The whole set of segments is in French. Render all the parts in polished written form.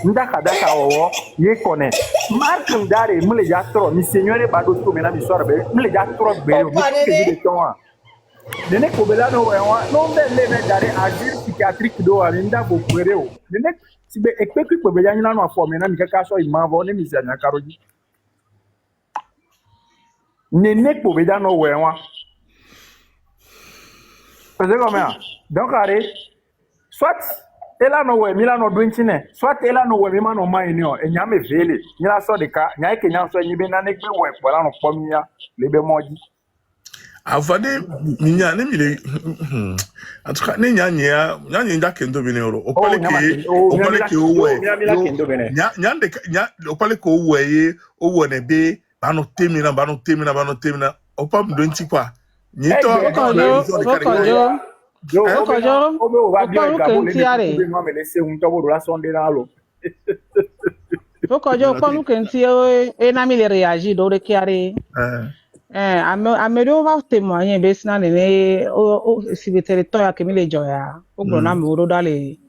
Ndaka owo ye kone Mark Ndare mule ya tro mi signore ba do to mena mi sorbe mule ya tro gbe o mi ke de tonwa nene ko bela no wa no be le be dare agir psychiatrique do wa nda bo kwere o nene si be ekpe ku be ya nyina no afọ mena mi kaka so imavo ne mi sia nya karoji nene ko be ya no wa parce que donc allez soit ela no we mila no dwinchine soit ela no we mima no mai ni o enya me vele nyila so de ka nya ke nya so nyi be na ne gbe we pola no pomia lebe moji avade minya ne mile atuka ne nya nda kendo bene oro opale ke owe nya opale ko owe owo ne be bano temina opam do ntikwa nyito Okojo, quando que e na me reagir do de kiare. A melhor vai témoigner bem se na ne o se território que me le joia. O grona me oro dale.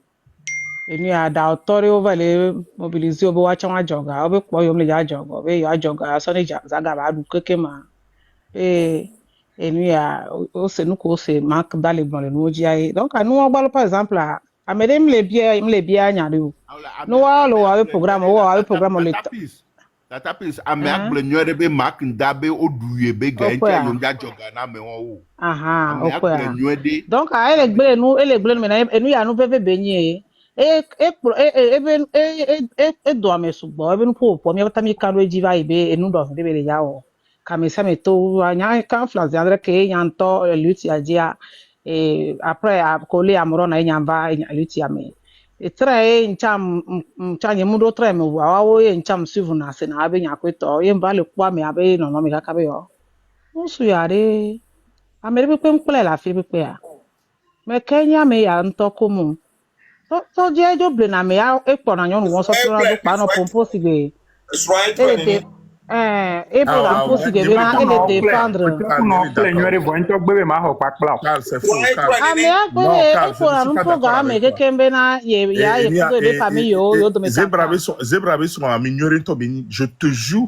E ni a da autori o vale mobiliser o bo acha wa joga, o be po yo me ja joga, o be ya joga so ne zaga ba du keke ma. Et nous, c'est nous qui se manque dans les bons les nous disons. Donc, nous on parle par exemple à mesdames les biens nous. Nous avons le programme, le la tapis a me agblenya de be mark ndabe odouye be gaïta yonga joga na me won o. Aha, donc elle est blé nous mais et nous ya nous pepe benye e doit me subo e nous pour me tami kanu ejiva ibe e nous doit de be ya o. Kamisa meto anya conflans andre ke yanto luti adia et après a collé amoro na nyamba luti ame e tre ncham chanye mudo tre me wa wo ye ncham suvu na se na abe nyakweto ye mba le kwa me abe no me kaka be yo musu yare amere pe nkule la fi pe ya me kenya me ya ntokumu to je jo ble na me ya epo na nyon won so tura do pa no pompo sigbe et pour la poste de bien et de défendre non plaignere voin to gbebe ma ho pa kla c'est fou mais pour un programme que kembe na ya pour de famille yo de zebra be so aminyore to beni je te jure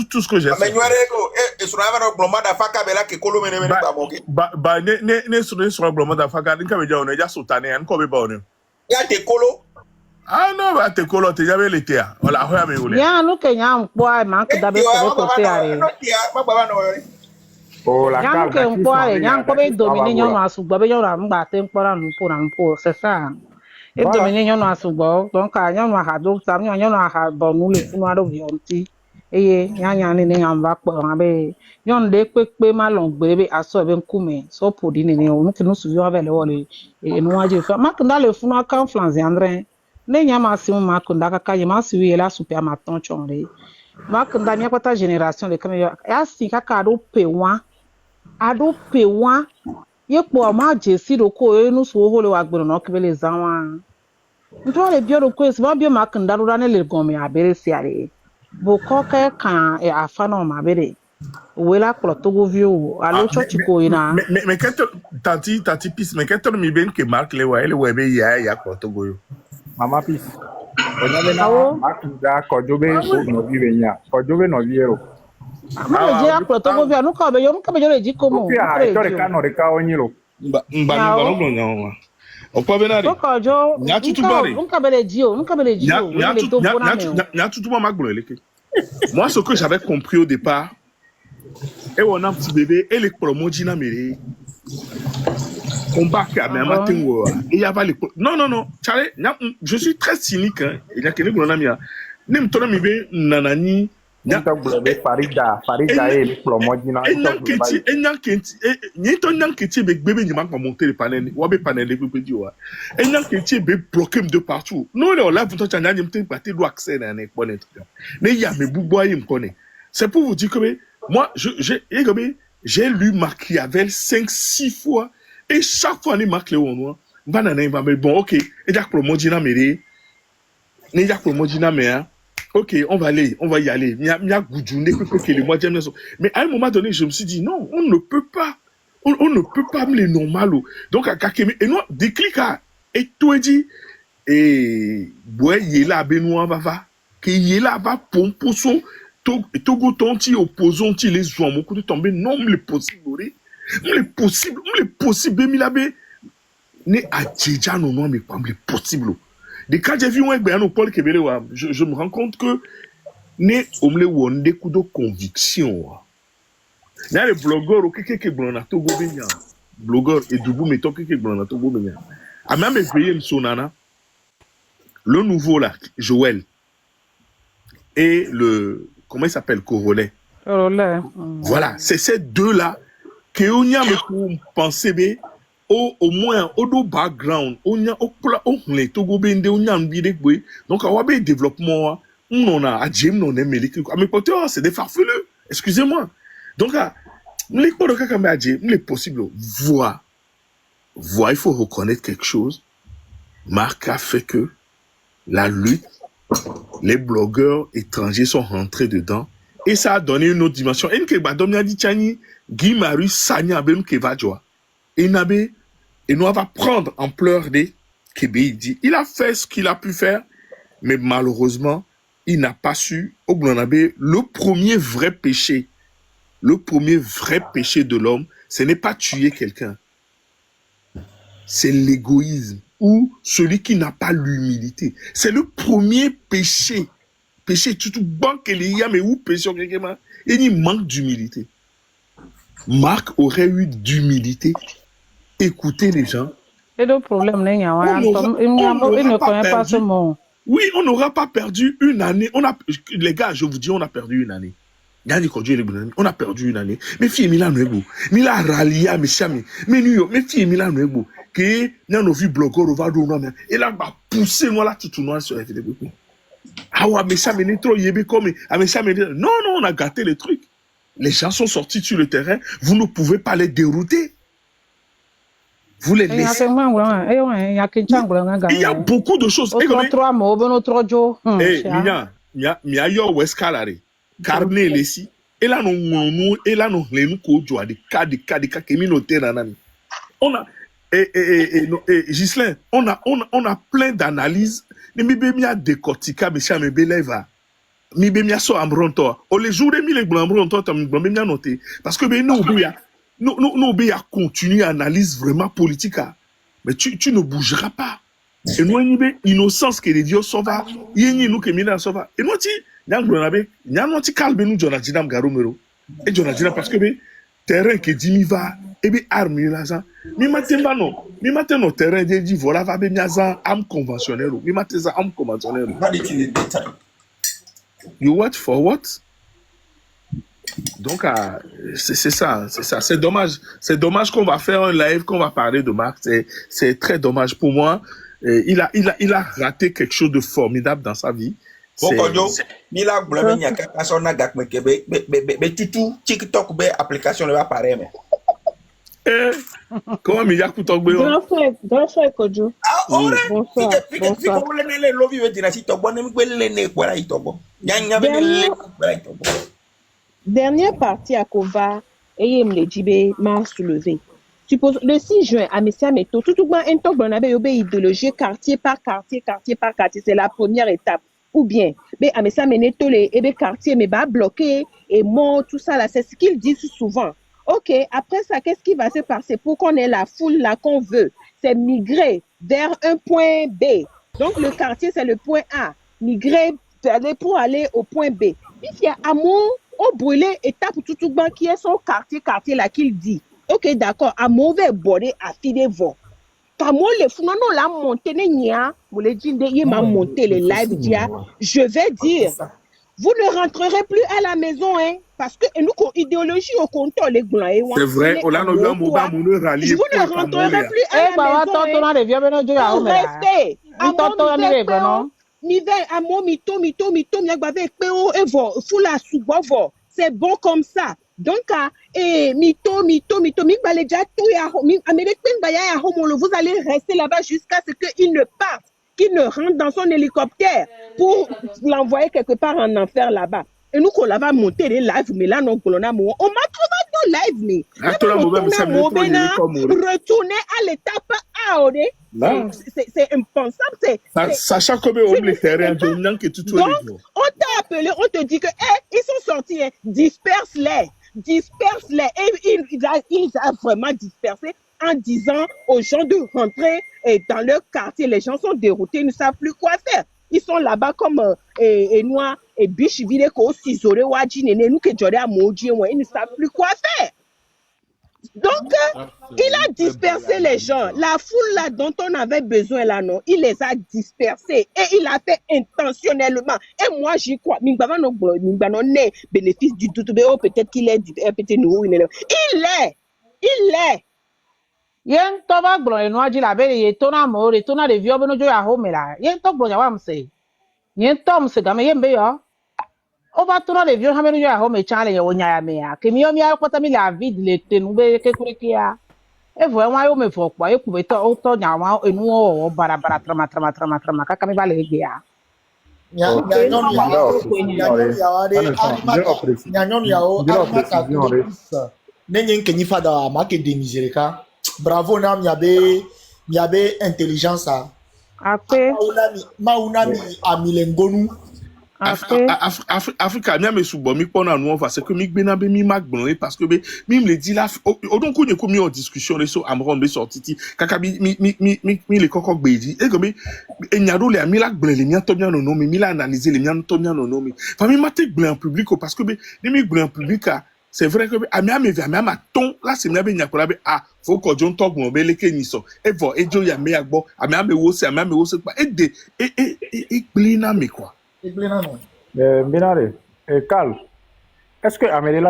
tout ce que j'ai aminyore go e so na ba bloma da faka bela ke kolo mene ba moke ba ne so bloma da faka nka be ja ono ja sultane an ko be ba ono ya te kolo. Ah non, bah te colo, te jamais l'été. Voilà, ouais, mais vous ya no que ya mpoa manque d'abe ko côté are. Oh la calme. Ya mpoa ya ko be dominer nyon asugbo be yon mgba te mpora npo c'est ça. E dominer nyon asugbo donc nyon ha do sam nyon ha bo nu le funu ado yonti. Eye ya ni yan ba po abe yon de pepe ma long be aso be nkume so podi ni onu kinu su yo avele wole e nu aje fa mak na le funu kan flanze andre. Ne nyama si mu makunda kaka yema si wi la super maton chonre makunda mi akota génération de comme ya si kaka ado pe wan ye po ma jesi do ko enu so ho le wa gboro no kebele zanwa nto le bio do ko esi ba bio makunda ro na le gomi abere si are bo ko ka kan e afa no ma bere we la klo togo view alo church ko ina mais quand tati pis mais quand mi ben que marque le wa ele we be ya klo togo yo Mama peace. Makunda kojobe no vivenya. Kojobe no viero. Ma je akroto via no ka be yo le ji komo. Ya tore ka no reka onyiro. Mba no nyawa. Okwa benari. Kojo. Nya tutu bare. Nka be le ji o. Nya tutu ma maglo eleke. Moi ce que j'avais compris au départ et on a un petit bébé et les promoji na mere. Combat à mes matins et y a pas les non Charlie je suis très cynique hein il y a quelqu'un qu'on a mis nem to na mi be nanani nyanta blebe farida e le promoji na enyankenti ni to nyankenti be gbebe ni ma ko monter le panel wa be panel le gbebe di wa enyankenti be bloquer de partout non le la vous tanya ni mte parti do accès na ne ko net ne ya me bubo ayi mkone c'est pour vous dire que moi j'ai lu Machiavel 5-6 fois. Et chaque fois, on marque le on va mais bon, ok, et déjà promogina mere, déjà promogina mere, ok, on va y aller. Mais à un moment donné, je me suis dit non, on ne peut pas me les normal. Donc à Kakeme et non déclic et tout est dit et ouais yela benoît va que yela va pomposo togo tonti opposant ti les zois mon côté tomber non le possible milabe ne adjeja non non mais pas le possible de quand j'ai vu un ben Paul Kebele je me rends compte que ne omle wonde kudo conviction na le blogueur o keke blona togo benya blogueur et dubu meto keke blona togo benya a même veillé sonana le nouveau là Joël et le comment il s'appelle Corolet. Voilà, c'est ces deux là que on y a me penser be au moins au do background on y a au les togo bende on y a mbide boy donc on va be développement on a adjem non emeli mais pote c'est des farfelus excusez-moi donc les potes de kaka adjem les possible voir il faut reconnaître quelque chose. Marc a fait que la lutte, les blogueurs étrangers sont rentrés dedans et ça a donné une autre dimension. Et nous va prendre ampleur des Québécois. Il a fait ce qu'il a pu faire, mais malheureusement, il n'a pas su. Le premier vrai péché de l'homme, ce n'est pas tuer quelqu'un. C'est l'égoïsme ou celui qui n'a pas l'humilité. C'est le premier péché. Péché, tout bon que il y a, mais où péché quelqu'un, il manque d'humilité. Marc aurait eu d'humilité, écouter les gens. Et le problème, il ne connaît pas ce mot. Oui, on n'aura pas perdu une année. Les gars, je vous dis, on a perdu une année. On a perdu une année. Mais fille, Milan Nuego. Mila Ralia, mes chami. Mais New York, mes filles, Milan Nuego. Que, n'a vu blogueur au Vado, non, mais, et là, bah, pousser, moi, là, tout noir sur FDB. Ah ouais, mes chami, n'est trop yébé comme, ah, mes chami, non, on a gâté les trucs. Les gens sont sortis sur le terrain. Vous ne pouvez pas les dérouter. Vous les laissez. Il y a beaucoup de choses. Mia yo weskalare. Carne lesi. Et là, nous ko joa de cas communautaire nanani. On a, Ghislain, on a plein d'analyses. Mi be mia décortica, mais ça me beleva. Mi be mia so ambronto. O les jours mi les ambronto, tam mia noté. Parce que ben nous bien continuer analyse vraiment politique. Mais tu ne bougeras pas. Et nous, innocence que les dieux sauvent. Nous que mina sauvent. Et nous, ti calme nous Jonathan Garomero. Et Jonathan parce que terrain que dit va et bien arme là ça. Mi matin no terrain dit voilà va bien ça arme conventionnelle. Mi matin ça arme conventionnelle. You what for what? Donc c'est ça. C'est dommage qu'on va faire un live, qu'on va parler de Marc. C'est très dommage pour moi. Il a raté quelque chose de formidable dans sa vie. Mila blame nya ka so na gak meke be tutu TikTok be application le va parler mais comment mi ya kutok be grand frère Kojo ore bonsoir ko le love you dina si to bonem gbe le ne ko la itobo nya be le itobo dernière partie à Kova et me dibe m'a soulevé. Suppose le 6 juin à Messia Meto tout bon un talk on avait idéologie quartier par quartier, c'est la première étape. Ou bien, mais à Messia Meto les quartiers mais bas bloqué et mort tout ça là, c'est ce qu'ils disent souvent. OK, après ça qu'est-ce qui va se passer pour qu'on ait la foule là qu'on veut? C'est migrer vers un point B. Donc le quartier c'est le point A, migrer pour aller au point B. Il y a amour au brûlé étape tout ban qui est son quartier là qu'il dit. OK, d'accord, à mauvais border à filer vent. Comme les fous non la monter nia, vous les dit il m'a monté les live dia, je vais dire vous ne rentrerez plus à la maison hein parce que nous idéologie au compteur les blancs. C'est vrai, on a nos gars mon rallier. Vous ne rentrerez plus à la maison. Vous restez. À mon mito mi agbavé peo evo fula subovo. C'est bon comme ça. Donc mito mi balé déjà tout ya mi américain baya ya homo vous allez rester là-bas jusqu'à ce qu'il ne parte, qu'il ne rentre dans son hélicoptère pour l'envoyer quelque part en enfer là-bas. Et nous qu'on va monter les lives mais là non colonna on m'a trouvé live ni. Attends, Retourner à l'étape A, c'est impensable. Sachant que on les terrains de Nyan que tout donc, on t'a appelé, on te dit que ils sont sortis, disperse-les. Et ils a vraiment dispersé en disant aux gens de rentrer dans leur quartier. Les gens sont déroutés, ils ne savent plus quoi faire. Ils sont là-bas comme noirs et biches vide ko sisore wajine nous que j'aurais à maudire moi, ils ne savent plus quoi faire. Donc il a dispersé les gens. La foule là dont on avait besoin là non, il les a dispersés et il a fait intentionnellement. Et moi j'y crois. Mingba non bénéfice du tout peut-être qu'il est peut-être nous il est. Yen to ba gboro enu aji la be ye to na mo re to na de vi obeno jo ya ho me la yen to gboro ya wa mse yen to mse ga me yen be yo o ba to na de vi o ha me jo ya ho me chale ye onya ya me ya ke mi o mi akota mi la vid le tenu be ke kure ki ya e vo wa yo me fo po e ku be to o to nya wa enu o bara trama ka mi ba le ge ya Bravo na miabe intelligence a. Ape. Maunami amilengonu. Africa mi ame subo mi pona nou parce que mi gbena be mi magblon parce que be mi me dit là odon ko mi en discussion le so amron be sorti kaka mi le kokok be di e go be enyado le ami la gblen le mi to bien no mi la analyser le mi to bien no mi fa mi mate gblen en public parce que be mi gblen en public c'est vrai que ami ton là c'est mi be nyakola be faut que John talk mon be le keni so e vo ejo ya me agbo ami wo se pa e de e gbena me quoi. Binare, Carl, est-ce que Amélie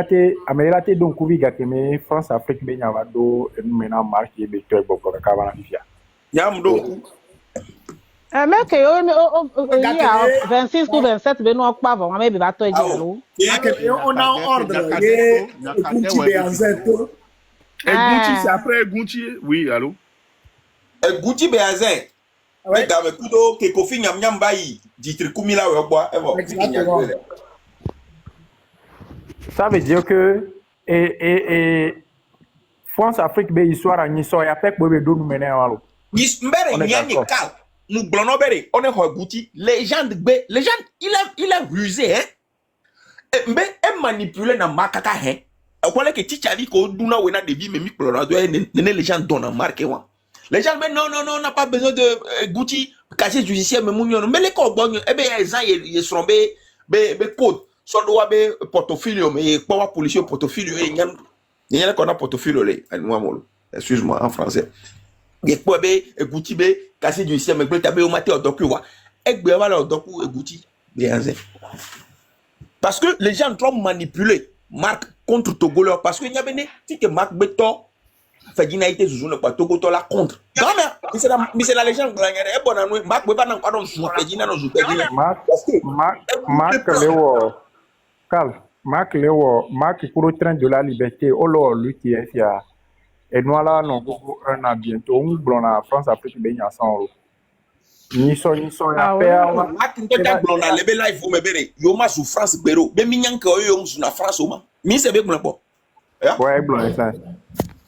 donc Kouviga Keme, France, Afrique, Benyavado, et nous maintenant marqué de Toy Boko, Kavanafia? Yamdo. Mais que il y a 26 ou 27, ben non, pas avant, mais va toi dire. On a un ordre. Gucci, c'est après Gucci, oui, allô? Gucci Béazin. Ouais. Avec Kudo, Kekofi Nyam Bayi, Ditri Kumila Weboa, ça veut dire que France-Afrique, histoire à Nisso, il y a pas de nous mener à l'eau. Nous blonons béré, on est Gucci, les gens, il a rusé, hein? Mais manipulé dans Makaka, hein? On connaît que Tichali, qu'on douna ou n'a de vie, mais les gens donnent marqué, ouais. Les gens disent non, on n'a pas besoin de Gucci, cacher judiciaire, mais les corps, eh bien, ils seront code, soit doit portfolio, mais pas policier portfolio, il y a qu'on a portfolio, excuse-moi, en français. Il y a Gucci, cacher judiciaire, mais tu as au matin, donc, et bien, voilà, donc, Gucci, parce que les gens trop manipulés, marque contre Togolais, parce qu'il y a bien, si tu marques béton, fait d'une été sous une pas Togo la contre. Non mais c'est la légende de la guerre. Et bon nous Marc peut pas non pardon sous Pédina non sous Pédina. Marc pour le train de la liberté au lors lutti FIA et nous là non un an bientôt on blonde en France Afrique ben ya 100 €. Ni so ya père Marc n'ta blonde la lebe live vous me béré. Yo ma sous France béro. Be mi nyanka yo sous na France ma. Mi c'est be blonde po. Ouais blonde ça.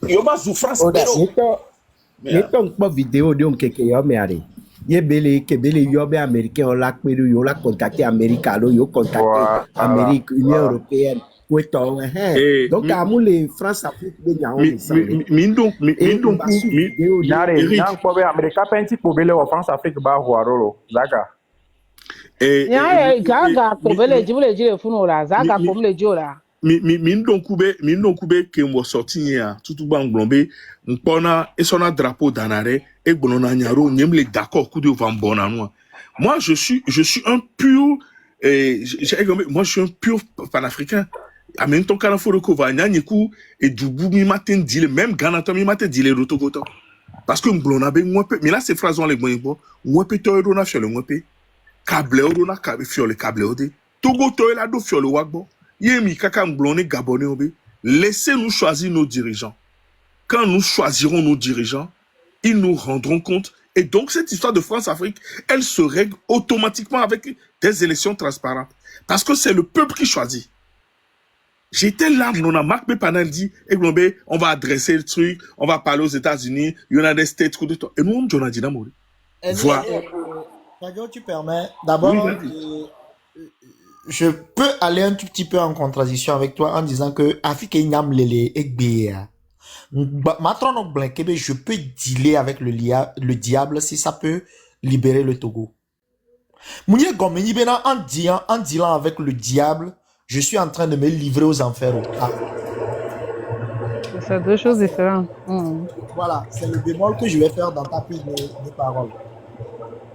Yo ma souffrance pero neto nkpo vidéo de keke yo me are ye bele yo be américain on la pelu yo la contacter Amérique lo yo contacter Amérique Union européenne weto donc amu le France Afrique be nya on mindon nare ko be America penti ko bele o France Afrique ba hoarolo zaka ya gaga ko bele jibule funu la zaka ko mle jola mindon kube ke mo sorti ya tutu banglombe mpona et son drapeau danare et bonona nyaro nyemle d'accord coup de vambona noa. Moi je suis un pur moi je suis un pur panafricain. En même temps quand faut recovanya nyiku et dubu mi matin dile même ganato mi matin dile rotogoto parce que mblona be ngwepe mais là ces phrases on les ngwepo ngwepe to edo na fiole ngwepe câble edo na fiole câble ode togo to la do fiole wagbo. Laissez-nous choisir nos dirigeants. Quand nous choisirons nos dirigeants, ils nous rendront compte. Et donc, cette histoire de France-Afrique, elle se règle automatiquement avec des élections transparentes. Parce que c'est le peuple qui choisit. J'étais là, on a Marc Pépanan dit, on va adresser le truc, on va parler aux États-Unis, United States, et nous, on a dit, Voilà. Tu permets. D'abord, je peux aller un tout petit peu en contradiction avec toi en disant que Afrique est une lélé et gbéa. Je peux dealer avec le diable si ça peut libérer le Togo. Mounier Gomeni Bena en dealant avec le diable, je suis en train de me livrer aux enfers. C'est deux choses différentes. Voilà, c'est le bémol que je vais faire dans ta prise de parole.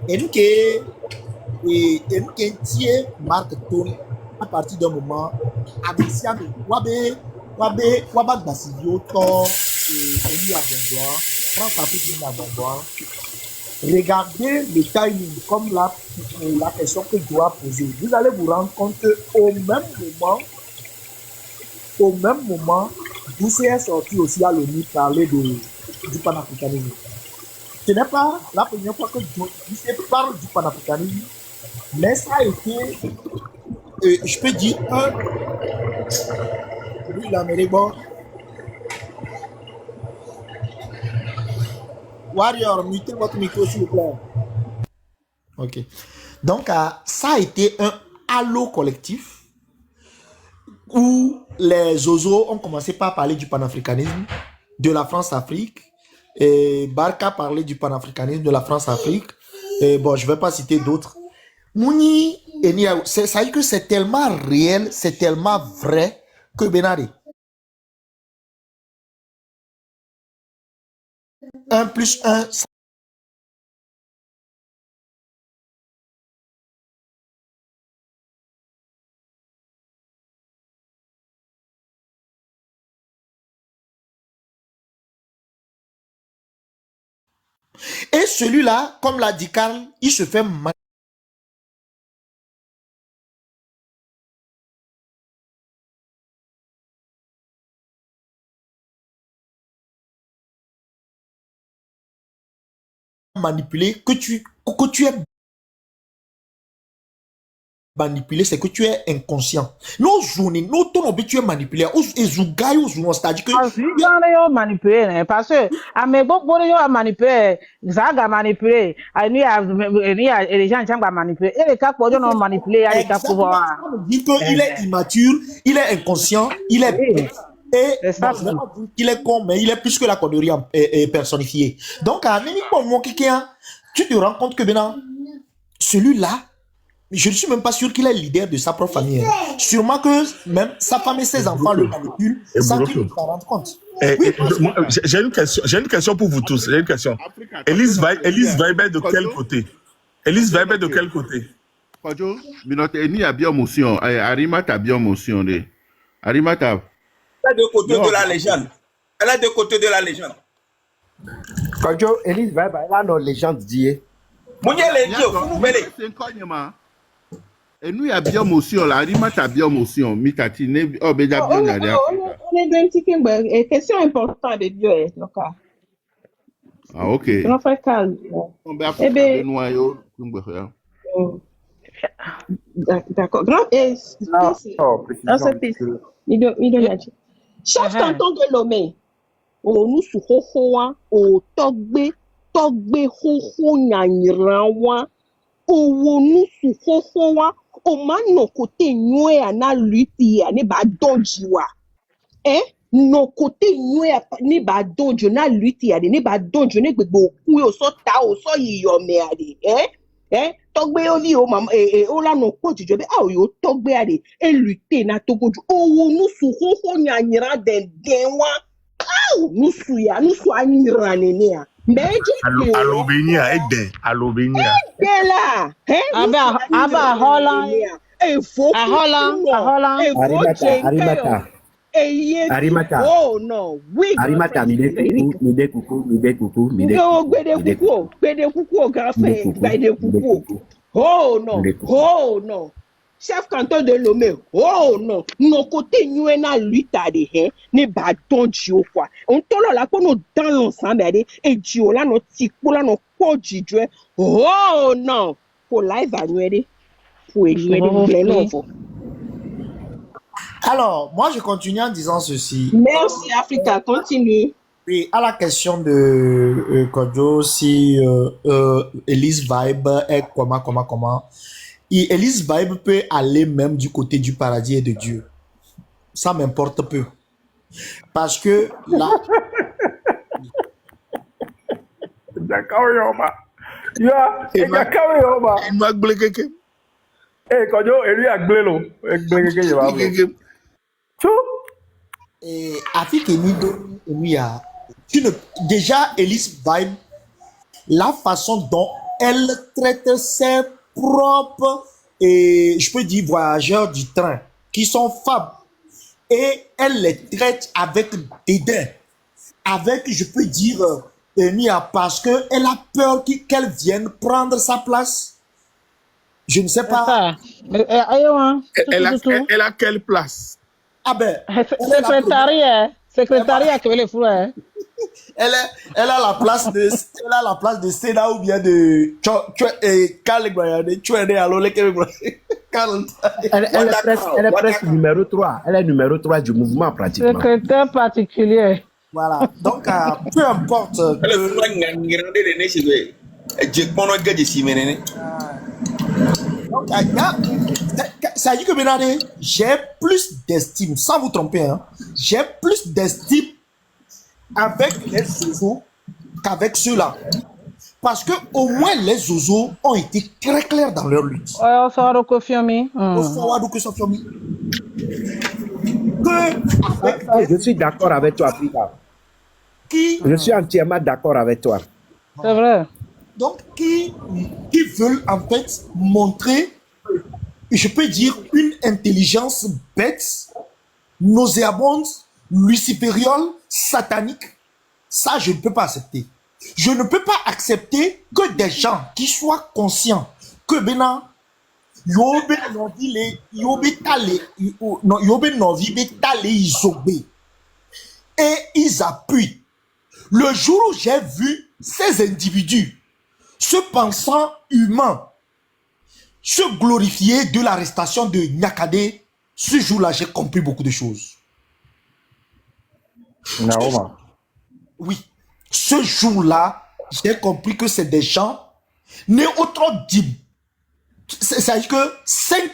Et nous qui Marc Tony à partir d'un moment, Abessiame, Wabe Basilio, Eni Abondoa, France Afrique Eni Abondoa. Regardez le timing comme la question que je dois poser. Vous allez vous rendre compte qu'au même moment, Doucet est sorti aussi à l'ONU parler du panafricanisme. Ce n'est pas la première fois que Doucet parle du panafricanisme, mais ça a été, je peux dire, lui, l'Amérique, Warrior, mutez votre micro s'il vous plaît. Ok. Donc, ça a été un halo collectif où les Ozo ont commencé par parler du panafricanisme, de la France-Afrique. Et Barca parlait du panafricanisme, de la France-Afrique. Et bon, je ne vais pas citer d'autres. Mouni, ça dit que c'est tellement réel, c'est tellement vrai que Benari. 1 plus 1. Et celui-là, comme l'a dit Karl, il se fait manipuler, que tu es manipulé, c'est que tu es inconscient. Nos journées, nos ton tu es manipulé. C'est-à-dire que manipulé parce que à mes beaux manipulé, ça a manipulé. Les gens qui manipulé. Et les cas pour nous manipuler, il y a pouvoir. Dit qu'il est immature, il est inconscient, il est bête. Et il est con, mais il est plus que la connerie personnifiée. Donc, à tu te rends compte que maintenant, celui-là, je ne suis même pas sûr qu'il est leader de sa propre famille. Sûrement que même sa femme et ses enfants le manipulent sans qu'il s'en rende compte. J'ai une question pour vous tous. J'ai une question. Elise Weber de quel côté? Elise Weber de quel côté? Eni a bien motion. Arimata a bien motion. Arimata. Elle a deux côtés de la légende. Elle a deux côtés de la légende. Quand Elise Weber, elle a nos légendes d'hier. C'est un cognement. Et nous, il y a bien motion, là. Arimata a bien motion. Mitatine, oh, ben, on est dans une question importante de Dieu, ah, ok. On fait calme. Eh bien, d'accord. Grand chef canton de Lomé, nous souhaitions au togbe ho nyanyirawa, au nous souhaitions au mano côté noué na lutti ne ba donjiwa. No côté noué ne ba donjo na lutti ne ba donjo ne gbegbo ku o so ta o so yiyo me ade. Togbe ovi o mam o la no ko jijo be a yo togbe ade e lutte na togoju o nu su ho nyanyira den wa nu su anyira ne a meje alobenia ede la aba hola Arimata. Oh no, we Arimata, mide kuku. Oh no. Chef canton de Lomé, oh non, nos côtés nous na lutte de ne ba don dio quoi. On tolo la ko no dans l'ensemble et dio la no tiku la no ko dio. Oh non, pour live annuel pour annuel de l'enfant. Alors, moi, je continue en disant ceci. Merci, Africa. Continue. Et à la question de Kodjo, si Elise Vibe est comment. Et Elise Vibe peut aller même du côté du paradis et de Dieu. Ça m'importe peu. Parce que là... D'accord, Yoma. Ya, d'accord, Yoma. Il m'a bloqué. Eh, quand lui a glelo. Tchou. Et Afik Emiya, déjà Elise Vibe, la façon dont elle traite ses propres, et je peux dire voyageurs du train, qui sont femmes, et elle les traite avec dédain, avec, je peux dire, Emiya, parce qu'elle a peur qu'elle vienne prendre sa place. Je ne sais pas. Elle a quelle place? Ah ben, Secrétariat que les frères. elle a la place de Sénat ou bien de Elle est presque numéro 3. Elle est numéro 3 du mouvement pratiquement. Secrétaire particulier. Voilà. Donc, peu importe. Donc, ça dit que Benadé, j'ai plus d'estime, sans vous tromper, hein, j'ai plus d'estime avec les zozos qu'avec ceux-là. Parce que au moins les zozos ont été très clairs dans leur lutte. Ouais, ça va confirmer. Je suis d'accord avec toi, Africa. Je suis entièrement d'accord avec toi. C'est vrai. Donc, qui veulent en fait montrer, je peux dire, une intelligence bête, nauséabonde, lucifériole, satanique. Ça, je ne peux pas accepter. Je ne peux pas accepter que des gens qui soient conscients que Bena, et ils appuient. Le jour où j'ai vu ces individus se pensant humains, se glorifier de l'arrestation de Nyakade, ce jour-là, j'ai compris beaucoup de choses. Naoma. Oui, ce jour-là, j'ai compris que c'est des gens nés autre dîme. C'est-à-dire que 5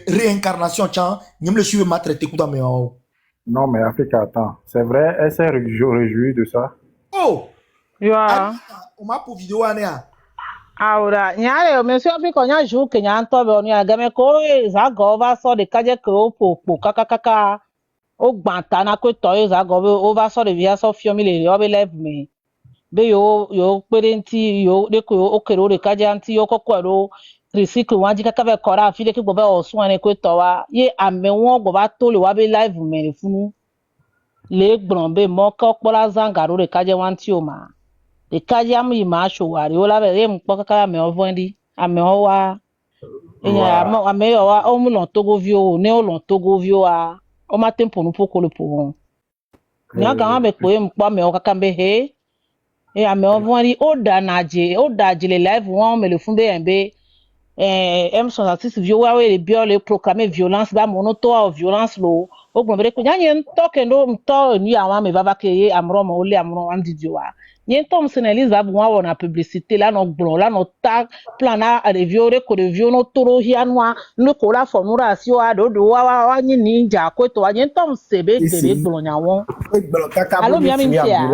réincarnations, tiens, je me suis maltraité. Non, mais Africa, attends. C'est vrai, elle s'est réjouie de ça. Oh! Yeah. On m'a pour vidéo, Anéa. Ahora, nyare, monsieur Africa, nya jou que nya nto be oni agame ko za go va so de kaje ke o po kakakaka. O gbanta na ko to za go be o va so de via so fiomi le o be lev me. Be yo perenti yo de ko o kero de kaje anti yo kokoro tricycle wan ji kaka be kora fi de ki gbo be osun ene ko to wa ye ame won gbo ba to le wa be live me funu. Le gbon be mo ko pola zangaro de kaje wan ti o ma. De kaje am yi ma show wa ri o la be re mpo kaka me o vondi ame o wa enya ame o wa o mu lon togo vio ne o lon togo vio a o ma tempo no poko le po nya ka ma be po e mpo me o kaka be he e ame o vondi o da le live won me le fun be en be M66 vio wa we le bio le proclamer violence ba mono to of violence lo o gbon be ko nya yen to kendo mto ni awon me baba ke ye amro mo le amro andi dio wa yen tom senelise ba bua wona publicité là no gbon là no ta plan na review re ko review no toro hianwa no ko la formula si wa do wa yin ni ja ko to wa yen tom sebe bebe gbon nya won alo mi ami tia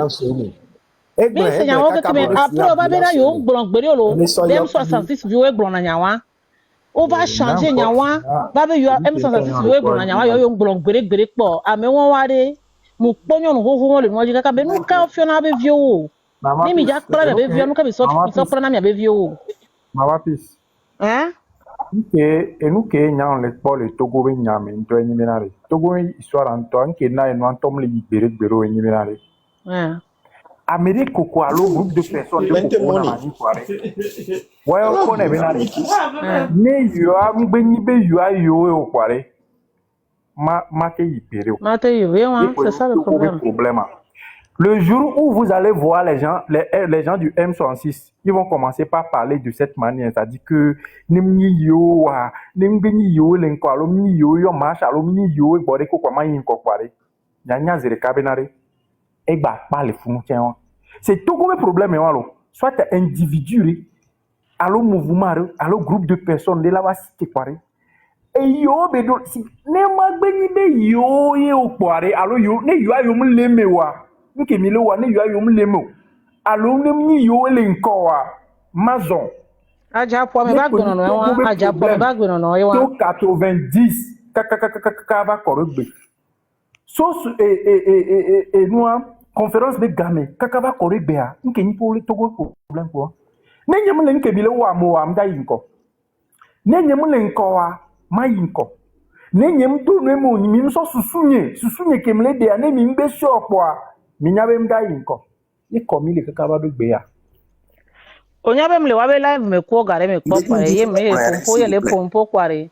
mais c'est nya won que mais après o ba be na yo gbon gbere lo M66 view gbon na nya wa o va changer nya wa ba be yo M66 view gbon na nya wa yo gbon gbere po ame won wa de mu ponyo no ho won le no ji kaka be nu ka fiona be view ni mi ja kpra be view nu ka bi so kpra na mi be view Mama Peace. hein Enu ke nya le po le Togo be nya me ndo enyi menare. Togo histoire anto anke na enu antom le gbere enyi menare. hein Amérique ko alo groupe de personnes de ko na ni kware. Wa yo ko ne menare. Ne yo am gbenyi be yo ayo e o kware. Ma ke yipere. Mate yo, c'est ça le problème. Le jour où vous allez voir les gens du M66, ils vont commencer par parler de cette manière, c'est-à-dire que nimni yo wa nimbeni yo lenko alomni yo marche alomni yo bode ko kwa mayin ko kware nyanya zere kabenare e gba pa le funu tiens. C'est tout comme problème walo. Soit individu allo mouvement allo groupe de personnes de la va cité kware. Et yo bedo si ne magbeni be yo ye o kware allo yo ne yo ayo mu lemewa. Nke mi le wa ne yo ayom le mo alo ne mi yo le nko wa mazon Aja po me bag no no aja po me bag no no to 90 ka va korogbe so noa conférence de game ka va korogbe a nke ni po le togo problème ko ne nyem le nke bi le wa mo wa mda yinko ne nyem le nko wa ma yinko ne nyem do no mo ni mi so susunye kemle de ane mi mbe so kwa minyabe mdai nko ikomi le kaka do gbe ya onyabe mle wabe live me ko gare me ko pare ye me pompo ye le pompo kware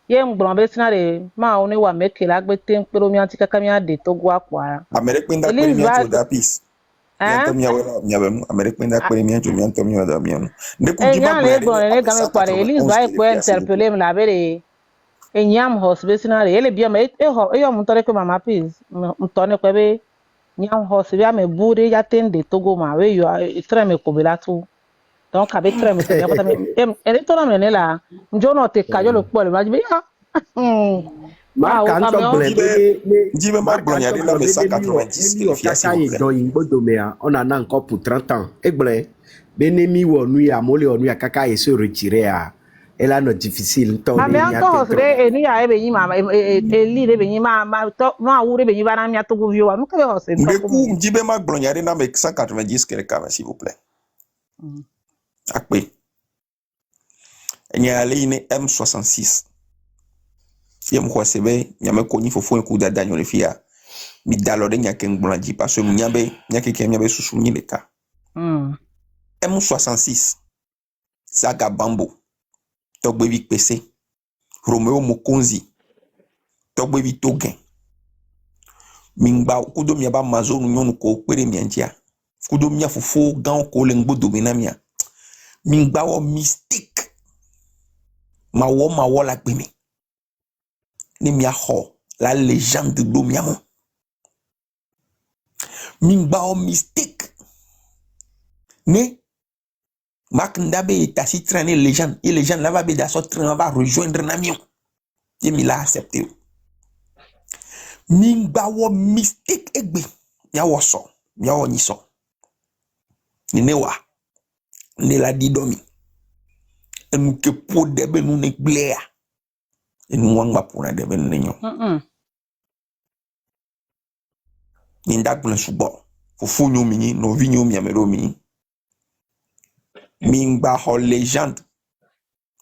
ye ngbon be sinare ma oni wa me ke la gbe ten pero mi anti kaka mi ade to gwa kwa America pinda kwere mi anto da peace yanto mi awela mi abem America pinda kwere mi anto mi anto mi oda mi ono ne ku jiba le gbon le game kware Elise va ko interpeller me la bere enyam hospital sinare ele bia me e mo tore ko mama peace mtone ko be nyam hospital bia me bure ya tende togo ma we yo tre me ko belatu donc avec tre me ya ko me ele to na me la njono te kajo le pole ma jibe ya ma kan to blende jibe ma gbon ya de na me 190 fiasa yi do yin bodo me a on a nan ko pour 30 ans egble benemi wo nu ya mole onu ya kaka e se retirer a elle a no difficile to ni ya to hosre eni ya ebe yin mama eli de be yin ma to ma wure be yin ba na mi to go view wa mko be hosre beku jibe ma gbon ya de na me 190 kere ka s'il vous plaît akpe enya ale ine M66 yem ko sebe nyame ko ni fofo ku da danyo le fia mi dalo de nya ken gbon ji parce que nyabe nya ke nyabe susu ni le ka M66 Zaga Bambo Togbe Vic PC Romeo Mokonzi Togbe Vic Togen Mingba kudo mia ba mazo nyonu ko pere miantia kudo mia fofo gan ko le ngbo domina mia Mingba wo mystique ma wo la gbemi ni mia ho la légende do mia mo Mingba wo mystique ne Mak Ndabe tasi traîner les gens et les gens là va be da so train va rejoindre Namion et mi l'a accepté Mingba wo mystique egbe ya wo so ya wo ni so ni newa ni la didomi enu ke po debe nu ne glea enu wangba po na debe nu nyo ni ndak blan subo fufu nyu mi no vi nyu mi amero mi Mingba ho légende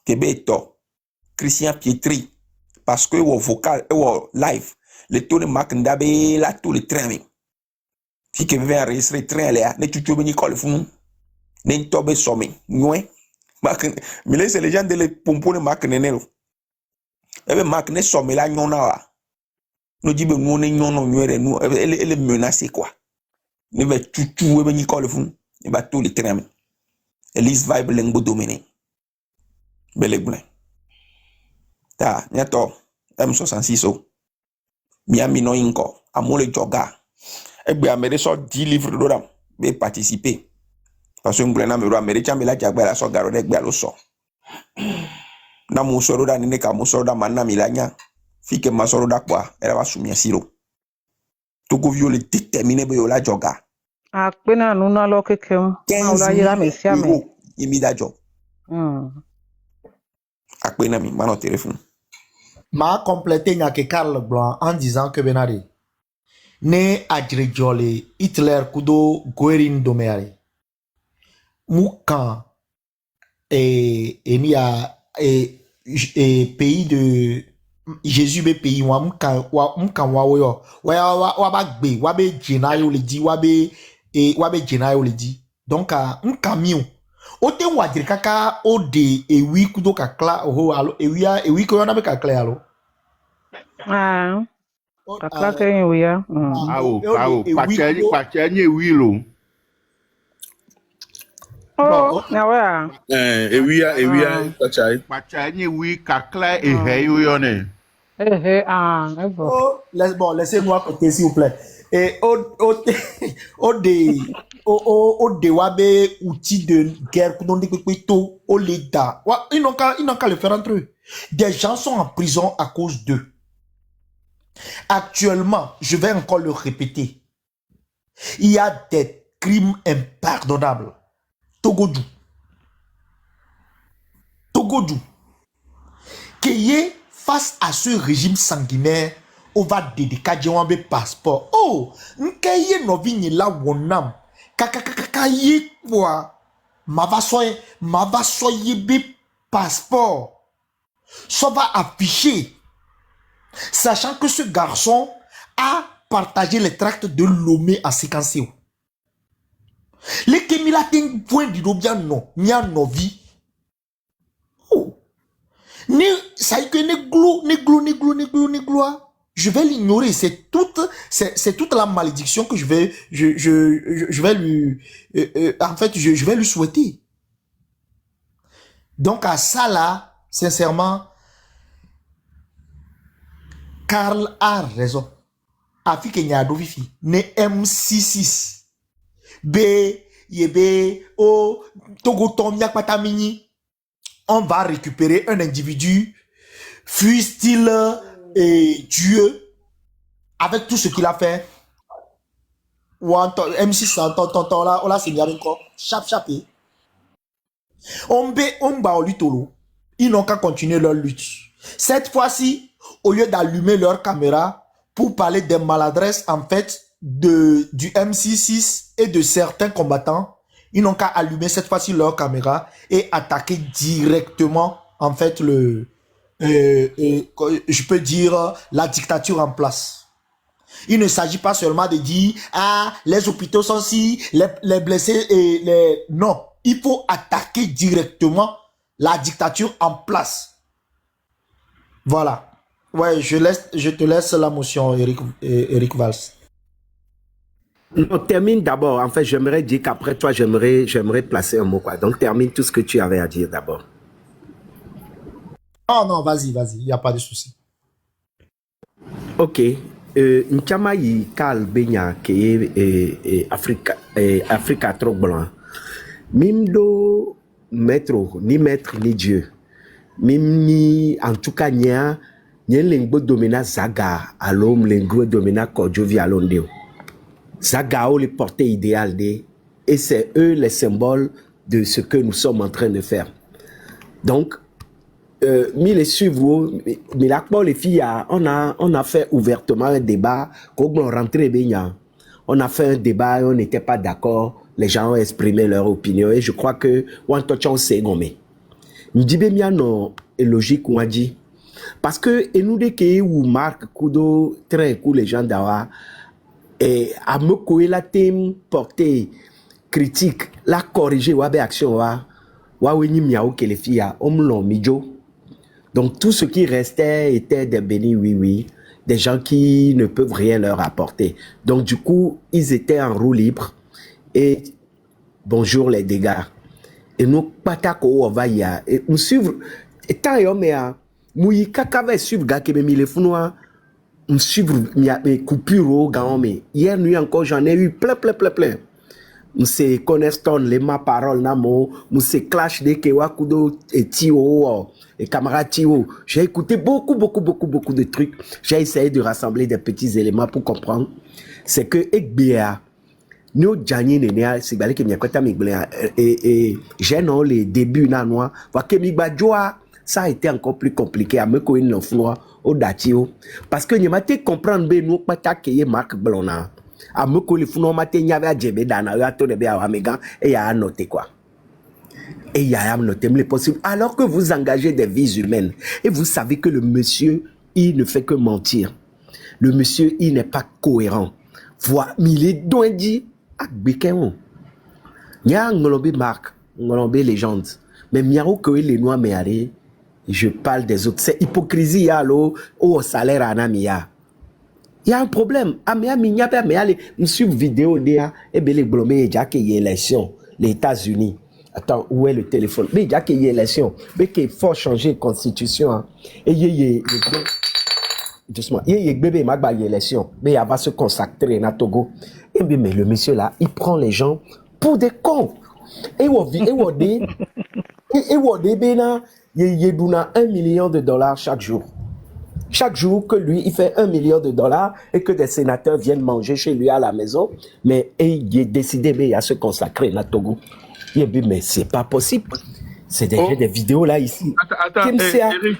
Kebeto Christian Pietri parce que wo vocal et wo live le taux de Mak Ndabe la tout le train si que vient enregistrer train là ne tu beni call funu ne tobe somme noé Mak mi les légende le pompo ne Mak nenelo ebe Mak ne somme la nyona wa no jibe no ne nyono nywere no ele menacer quoi ne va tutu ebe ni call funu ne ba tout le train Elise vibe lengbo domine belegblen ta nyato M66 o Miami no inko amole joga egbe amere so 10 livres do dam be participer parce que ngblen na me ro amere chambe la jagba la so garo de gbe lo so na mo so ro da ni ka mo so da manna milanya fike ma so ro da kwa era ba sumia siro to go viole déterminé be yo la joga akpena nuna lo kekem awla yira me siame imidajo akpena mi mano téléphone m'a complété Nyake Karl Blanc en disant que Benari ne adrejole Hitler kudo Goering domeare moukan enia pays de Jésus be pays wa moukan wa woyo wa ba gbe wa be jenayo le di wa be jenayo le di donc un camion o te wadiri kaka o de ewi kudo kakla oho alo ewi ko yona be kakla alo Kakra ke we ya. Awo, et oui, pachanye wilo. Oh, na wa. Ewia, touchai. Pachanye wi kakla et heyo yone. Bon. oh, laissez-moi côté s'il vous plaît. Et au wabe outil de guerre pour nous dire que au l'État. Ils n'ont qu'à le faire entre eux. Des gens sont en prison à cause d'eux. Actuellement, je vais encore le répéter. Il y a des crimes impardonnables. Togodou. Qui face à ce régime sanguinaire, on va dédicacer un passeport. Oh, nkeye no vigné la wonam. Kakakakaye quoi? Mava soye be passeport. Ça va afficher. Sachant que ce garçon a partagé les tracts de Lomé à Séquenceo. Les Kemila ten point du bien non, nya novi. Oh. Ne ça y que ne glou. Je vais l'ignorer, c'est toute la malédiction que je vais lui en fait je vais lui souhaiter. Donc à ça là, sincèrement, Karl a raison. Afi Kenya Dovifi, ne MC6. B, Yebe, O, Togo Tom Yakpatamini. On va récupérer un individu, fût-il Dieu, avec tout ce qu'il a fait. Ou M6, on l'a signé encore. Chapé. On va au lutolo. Ils n'ont qu'à continuer leur lutte. Cette fois-ci, au lieu d'allumer leur caméra pour parler des maladresses, en fait, du MC6 et de certains combattants, ils n'ont qu'à allumer cette fois-ci leur caméra et attaquer directement, en fait, je peux dire, la dictature en place. Il ne s'agit pas seulement de dire, ah, les hôpitaux sont si, les blessés et les... Non, il faut attaquer directement la dictature en place. Voilà. Ouais, je te laisse la motion, Eric Valls. On termine d'abord. En fait, j'aimerais dire qu'après toi, j'aimerais placer un mot, quoi. Donc, termine tout ce que tu avais à dire d'abord. Oh non, vas-y, il n'y a pas de souci. Ok. Nchama yi kal benya ke Africa trop blanc. Mimdo maître ni Dieu. Mim ni en tout cas nya lengbo domina zaga à l'homme lengbo domina kodjovi à l'ondeo. Zaga o les portées idéales et c'est eux les symboles de ce que nous sommes en train de faire. Donc mi les suivre, mais là pour les filles, on a fait ouvertement un débat, quand on rentrait bien, on a fait un débat, on n'était pas d'accord, les gens ont exprimé leur opinion et je crois que on touche on s'est gommé. M'dit bien non logique ou dit parce que et nous dès que ou Marc Kudo très cool les gens d'avoir et à me couer la thème portée critique, la corriger ou avec action wa weni miao que les filles on l'ont midjo. Donc tout ce qui restait était des bénis oui, des gens qui ne peuvent rien leur apporter. Donc du coup, ils étaient en roue libre et bonjour les dégâts. Et nous patako on va y a et nous suivre et tant yomea mouyi kakave suivre gars qui me mis les founois nous suivre mes coupures au gars mais hier nuit encore j'en ai eu plein. M'se Cornerstone les ma parole namo m'se clash de Kewakudo et Tio et camarade Tio. J'ai écouté beaucoup de trucs. J'ai essayé de rassembler des petits éléments pour comprendre. C'est que Ekbea nous Djani nene c'est balé que m'yakota migbea et j'ai non les débuts nanois. Wa que migbajoa ça a été encore plus compliqué à me koin no floa au datio parce que n'y m'a comprendre be nous pas taquer Marc Blona. A me coller founon matin y avait djebe dana ya to de be a mégan et y a noté quoi et y a noté les possible alors que vous engagez des vies humaines et vous savez que le monsieur il ne fait que mentir, le monsieur il n'est pas cohérent voilà il est dondi ak beken nya ngolombe Marc ngolombe légende mais miaro que les noirs mais allez je parle des autres c'est hypocrisie ya lo au salaire anamia Il y a un problème. Mais allez, me suivre vidéo de et bien les blomés déjà qu'il y a élection les États-Unis. Attends, où est le téléphone? Mais déjà qu'il y a élection, mais qu'il faut changer la constitution. Hein. Et doucement, il y a bébé magba élection, mais il va se consacrer à Togo. Et bien mais le monsieur là, il prend les gens pour des cons. Et il donne $1 million chaque jour. Chaque jour que lui, il fait $1 million et que des sénateurs viennent manger chez lui à la maison, mais il est décidé mais à se consacrer à Togo. Il dit, mais c'est pas possible. C'est des vidéos là ici. Attends, Eric.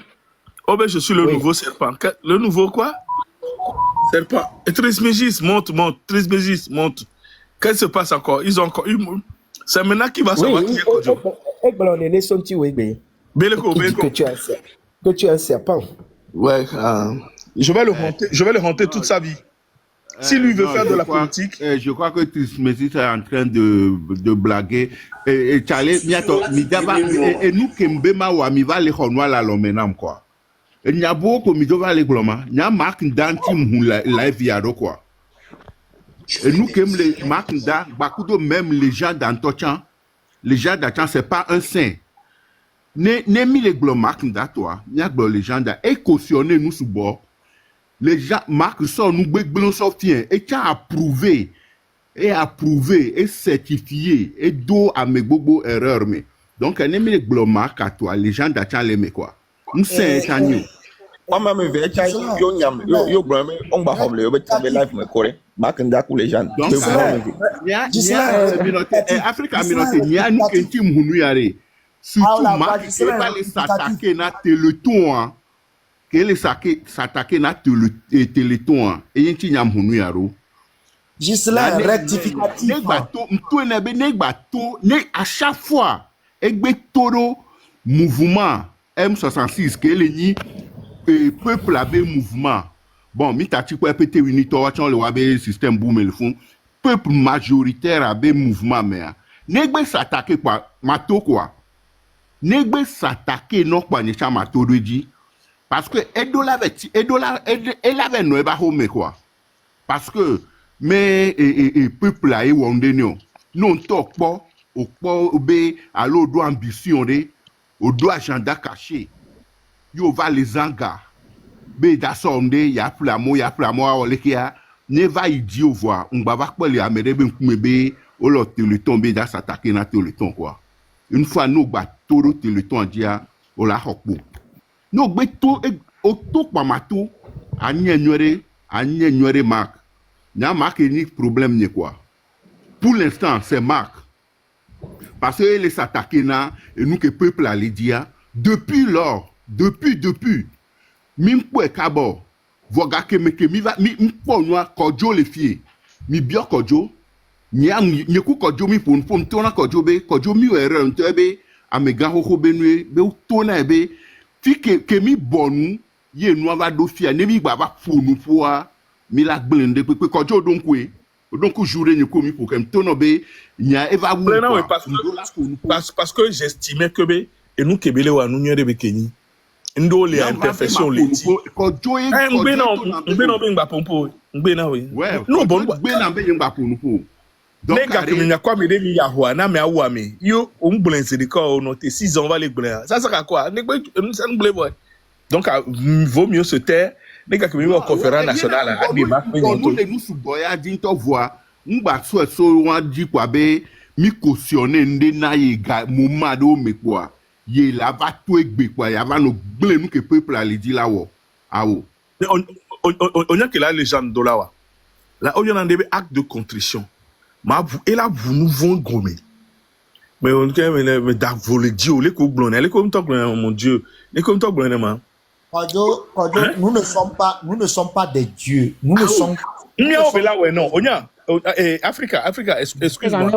Oh ben je suis le nouveau serpent. Le nouveau quoi? Serpent. Et Trismégis, monte. Trismégis, monte. Qu'est-ce qui se passe encore? Ils ont encore eu... C'est maintenant qu'il va savoir qui est Kodjo. Que tu es un serpent. Ouais, je vais le hanter toute sa vie. Si lui veut faire de la politique. Je crois que Trismégis est en train de blaguer. Et Charlie, et nous, Kembema ou Amiva, les Honwa, la Lomenam, quoi. Et il y a beaucoup de gens qui il y a Marc Dantim, la Viado, quoi. Et nous, comme les Marc Dan, même les gens d'Antochan, les gens d'Antochan, c'est pas un saint. Ne mis les Marc Dan, toi, il y a les gens d'Antochan, et cautionner nous sous bord. Les gens, Marc, sont nous, blon sortir, et tu as approuvé, et certifié, et d'eau à mes bobo erreurs, mais. Donc, ne mis les Marc à toi, les gens d'Antochan les met quoi. Nous, c'est un agneau. Moi, je vais dire, on va homler, on va trouver live, mais correct. Makanda pour les gens. Donc, Afrique communauté, il y a nous qui sommes venus surtout, Marc, qui va les s'attaquer dans le Téléthon, qui les s'attaquer dans le Téléthon, et il y a venus Gisela, rectificatif. À chaque fois, il y a un mouvement M66, qui est le peuple avait mouvement. Bon, mitati quoi peut réunir toi le wabe système boom le fond. Peuple majoritaire avait mouvement mais. Negbe s'attaquer quoi mato quoi. Negbe s'attaquer non quoi ni cha mato de dit parce que edola avait no ba home quoi. Parce que mais peuple là et wondenio. Non tok pas au be à l'eau ambition de au do agenda caché. Yo va les anga. Be da sonde ya plamo olekia ne va idio voir on va pas les amere ben kumebe o lo Téléthon be da s'attaquer na Téléthon quoi. Une fois nous ba toro Téléthon dia o la hokpo. No gbe to o to pa mato anyenwere Marc. Nya Marc ni problème ni quoi. Pour l'instant c'est Marc. Parce que les s'attaquer na et nous que peuple a les dia depuis lors depuis mi po kabo voga ke mi va mi po noa kojo le fie mi bio kojo ni ku kojo mi pon tona kojo mi ere nto be amega ho benue be tona be fi ke mi bonu ye noa va do fie ne mi gba va fonu poa mi la glende pe kojo donc jouré ni ko mi po kem tona be nya eva wu parce que j'estimais que be et nous kebele wa nous nyere be keni ndo le imperfection le ti ngbe na ngba pompo ngbe na we no bon ngbe na be ngba pompo donc ga que nya kwa me de mi yahoa na me awu ami yo o mblense de ko no te 6 ans va les blen ça sert à quoi ngbe boy donc vaut mieux se taire les gars que me en conférence nationale à débat nous les nous boya dinto voix ngba so wan di kwa be mi cautionner nde na ye ga moment do me quoi ye la va tout egbe quoi ya va no gle nous que peuple a dit là wo awo on a que la légende de là là on a des actes de contrition ma et là vous nous vont gommer mais on mais da voler dio les ko blonner les comme toi mon dieu les comme toi blonner ma Kodjo, nous ne sommes pas des dieux. Nous ne sommes non on a Africa excuse-moi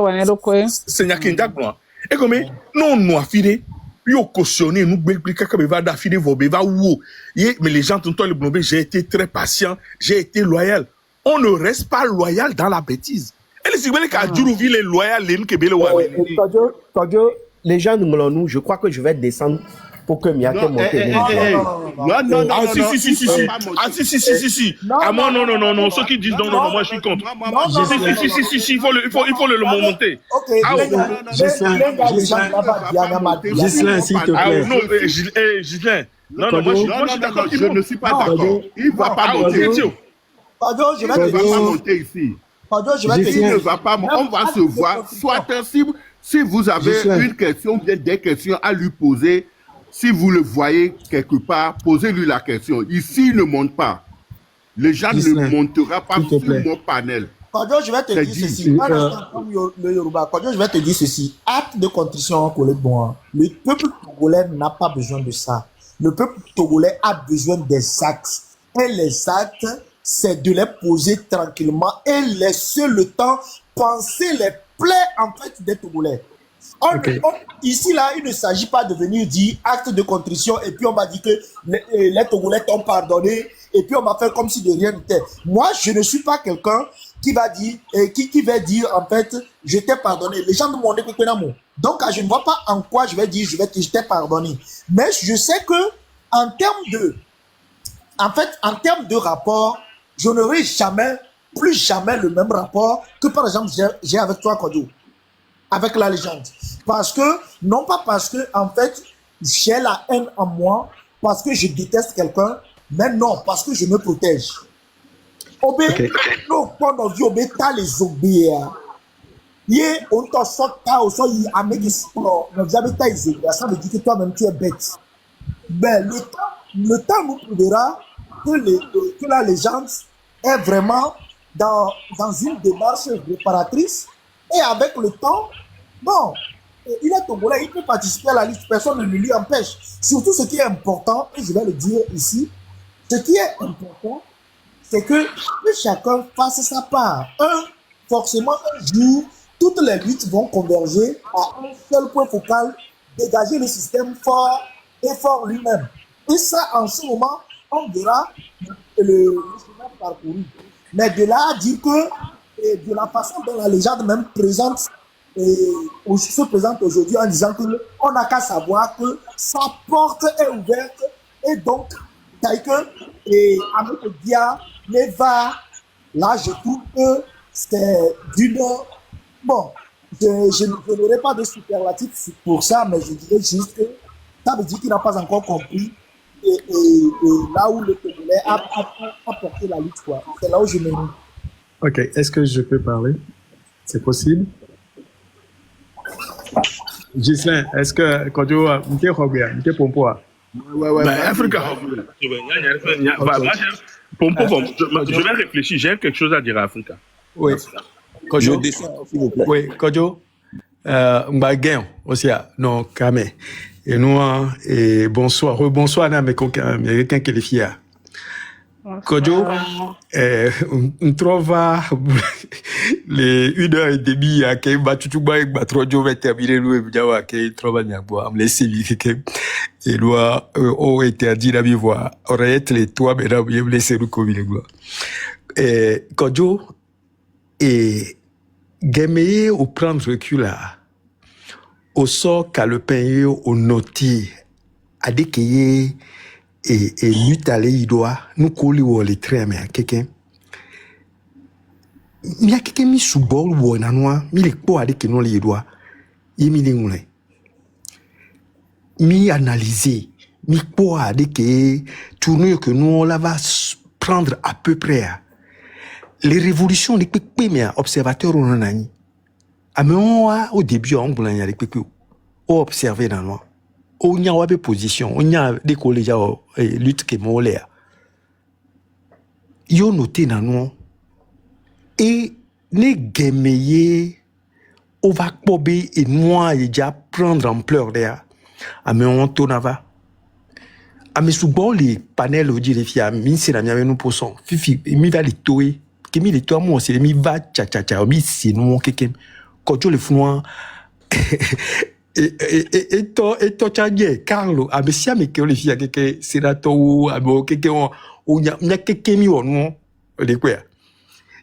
c'est nyakinda blanc et comme non nous affidé yo cautionné nous expliquer que va d'affidé va où mais les gens tout le blobé j'ai été très patient j'ai été loyal on ne reste pas loyal dans la bêtise et les Igbo ka djuru ville loyal les nkebele wa Kodjo, les gens nous je crois que je vais descendre pour que Mia Non, monter. non. Ah, si. On va pas monter. Ah, si. Ah, moi, non. Ceux qui disent non, moi, je suis contre. Si, il faut le monter. Ok, Ah, les gars, les gens là-bas, Diana m'a dit. Gislain, s'il te Ah, plaît. non, Gislain. Non, moi, je suis d'accord. Je ne suis pas d'accord. Il ne va pas Ah, monter. ok, Pardon, je vais Il ne te va pas dire. monter ici. Pardon, je vais te Il dire. ne va pas monter. On va se voir. Soit si vous avez Gislain. une question, bien des questions à lui poser, si vous le voyez quelque part, posez-lui la question. Ici, il ne monte pas. Les gens Gislain, ne montera pas s'il te sur plaît. mon panel. Pardon, je vais te C'est dire dit. ceci. Un instant, comme le Yoruba. Pardon, je vais te dire ceci. Acte de contrition, collègue bon. Le peuple togolais n'a pas besoin de ça. Le peuple togolais a besoin des actes. Et les actes, c'est de les poser tranquillement et laisser le temps penser les plaies en fait des Togolais. Ici, là, il ne s'agit pas de venir dire acte de contrition et puis on va dire que les Togolais t'ont pardonné et puis on va faire comme si de rien n'était. Moi, je ne suis pas quelqu'un qui va dire, qui va dire en fait, je t'ai pardonné. Les gens me demandent que amour. Donc, je ne vois pas en quoi je vais dire, je t'ai pardonné. Mais je sais que en termes de rapport, je n'aurai plus jamais le même rapport que par exemple j'ai avec toi, Kodo, avec la légende. Non pas parce que en fait j'ai la haine en moi, parce que je déteste quelqu'un, mais non, parce que je me protège. Non, quand on dit obé, t'as les obéir. On t'en sort, ça veut dire que toi-même tu es bête. Mais le temps nous prouvera que la légende est vraiment dans une démarche réparatrice et avec le temps, bon, il est togolais, il peut participer à la liste, personne ne lui empêche. Surtout ce qui est important, et je vais le dire ici, ce qui est important, c'est que chacun fasse sa part. Forcément, un jour, toutes les luttes vont converger à un seul point focal, dégager le système fort et fort lui-même. Et ça, en ce moment, on verra le chemin parcouru. Mais de là à dire que, de la façon dont la légende même se présente aujourd'hui en disant qu'on n'a qu'à savoir que sa porte est ouverte et donc, Taïke et Amélie Dia, Neva, là je trouve que c'est d'une... Bon, je n'aurai pas de superlatif pour ça, mais je dirais juste que ça veut dire qu'il n'a pas encore compris et là où le Togolais a porté la lutte, quoi. C'est là où je me mets. Ok, est-ce que je peux parler? C'est possible? Gislain, est-ce que quand tu as un petit pompo? Ouais. Africa. Pompo, je vais réfléchir. J'ai quelque chose à dire à Africa. Oui. Je descends, s'il vous plaît. Oui, Kojo, Mbagen aussi, non, Kamé. Et nous, et bonsoir, rebonsoir, mais quelqu'un qui est fier. Kojo, on trouve les 1h30 à qui va tout bas et va trop de terminer nous et bien à qui trouve bien boire, me laisser vivre et doit au interdit la voix. Aurait été les toi, mais là, vous laisser nous comme il est. Kojo, et Gameye au prendre recul là, au sort qu'à le payer au noti, à dire qu'il y et lutte à il doit nous coller ou les traits mais quelqu'un. Il y a quelqu'un mis sous bord ou en anois, mis les pots à dire que non les doigts, il mis les moulins. Mi analyser, mi pots à dire que tournure que nous on la va prendre à peu près. Les révolutions, les pépés, mais observateurs, on en a ni. Ah, mais au début, on a les pépés. On observé dans le noir. On y a des positions. On y a des collèges, lutte qui m'ont l'air. Ils ont noté dans le noir. Et les gameyés, on va pober et moi, il déjà prendre ampleur derrière. Ah, mais on tourne avant. Ah, mais souvent, les panels, on dit les filles, mais c'est la mienne, nous posons. Fifi, il va les touer. Kimi les toi moi c'est mi va cha mi c'est non quelqu'un quand tu le fous et toi tu Carlo a monsieur mais que les filles quelqu'un c'est là toi à quelqu'un on y a quelqu'un mi on de quoi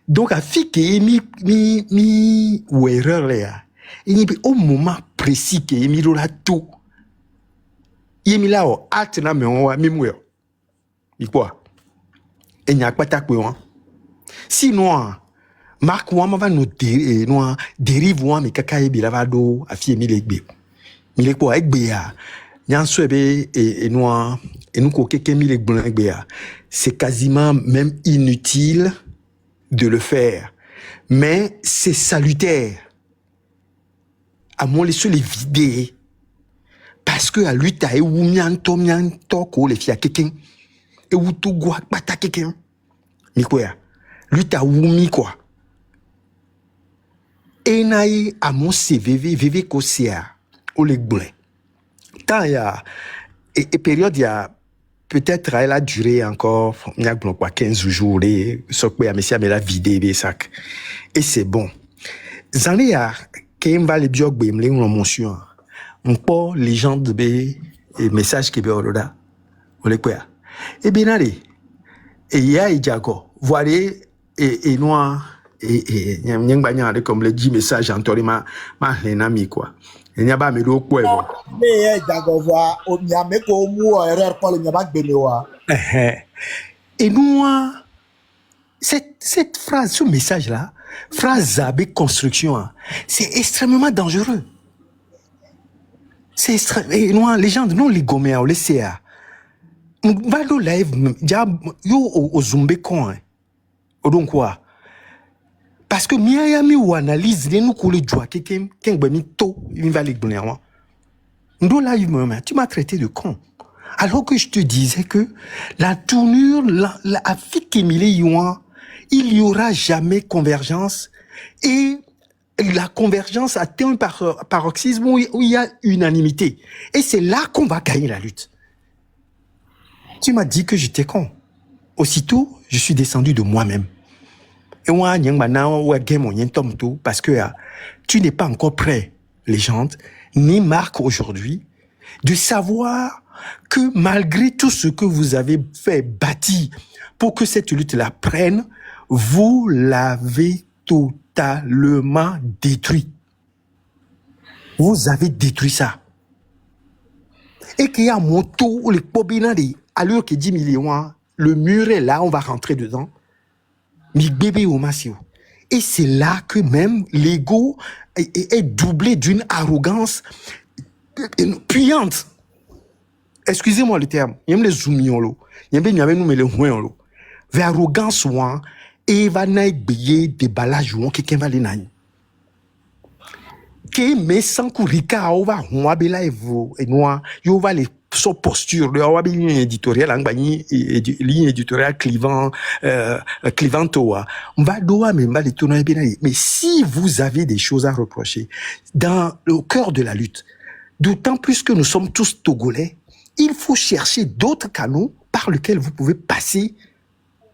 donc à fille qui mi ou erreur là et au moment précis que mi là tout Yemila o altena me on wa mimuyo. Ikwa. Et n'y a pas ta quoi. Sinon, Marc Wama va nous dérive Wama mais kaka ebi lavado a fi Milegbe. Milegbo ekbea. Nyan swebe et nous kokeke Milegbea. C'est quasiment même inutile de le faire. Mais c'est salutaire. À mon laisser les vider. Parce que à lui, t'as eu mianto, ko les filles à quelqu'un. Et où tout goût, bata quelqu'un. Mais quoi? Lui, t'as oumi quoi. Et naï, à mon CVV, kosia, au legblé. Tant il y a, et période, il y a, peut-être, elle a duré encore, il y a 15 jours, et, sauf que, mais elle a vidé, les sacs. Et c'est bon. Zane ya, quand va les biog, ben, les mention. On peut les gens de B, et message qui est au là. On les quoi. Et bien, allez. Et il y a, voilà, et noir, et nyang banya comme le dit message en torima, ma l'ennemi quoi. Et n'y a pas mais le quoi. Mais Jagowa, on y a mis au mot erreur pour le Nyamak Benoa. Et nous, cette phrase, ce message-là, phrase Zabé construction, c'est extrêmement dangereux. C'est extrêmement, et nous, les gens, nous, les Goméa, les CA, on va le live, yo au Zumbe con, donc quoi? Parce que Miami ou analyse, nous coulons joie, quelqu'un qui to, il va les donner. Nous là, tu m'as traité de con. Alors que je te disais que la tournure, la affique il y aura jamais convergence et la convergence atteint un paroxysme où il y a unanimité. Et c'est là qu'on va gagner la lutte. Tu m'as dit que j'étais con. Aussitôt, je suis descendu de moi-même. Et moi, parce que tu n'es pas encore prêt, légende, ni Marc aujourd'hui, de savoir que malgré tout ce que vous avez fait bâti pour que cette lutte-là prenne, vous l'avez totalement détruit. Vous avez détruit ça. Et qu'il y a un moto où les pobinari, à l'heure que 10 millions, le mur est là, on va rentrer dedans. Mi bébé au massio. Et c'est là que même l'ego est doublé d'une arrogance puante. Excusez-moi le terme. Il y a les zoomions, il y a nous mais les huons. Vers arrogance, et va naïbiller des balages, quelqu'un va les naïs. Que mais sans courrica, on va bela et noir, on va les son posture, le awa ligne éditoriale, ligne éditoriale clivantoa. On va doa mais les tourner bien. Mais si vous avez des choses à reprocher dans le cœur de la lutte, d'autant plus que nous sommes tous Togolais, il faut chercher d'autres canaux par lesquels vous pouvez passer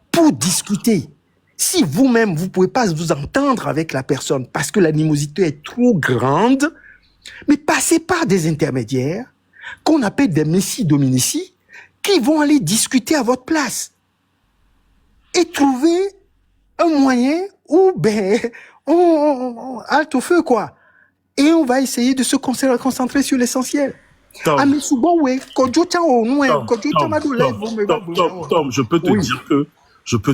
pour discuter. Si vous-même, vous pouvez pas vous entendre avec la personne parce que l'animosité est trop grande, mais passez par des intermédiaires qu'on appelle des messie dominici qui vont aller discuter à votre place et trouver un moyen où, on halte au feu, quoi. Et on va essayer de se concentrer sur l'essentiel. Tom, mais souvent, ouais, Tom, je peux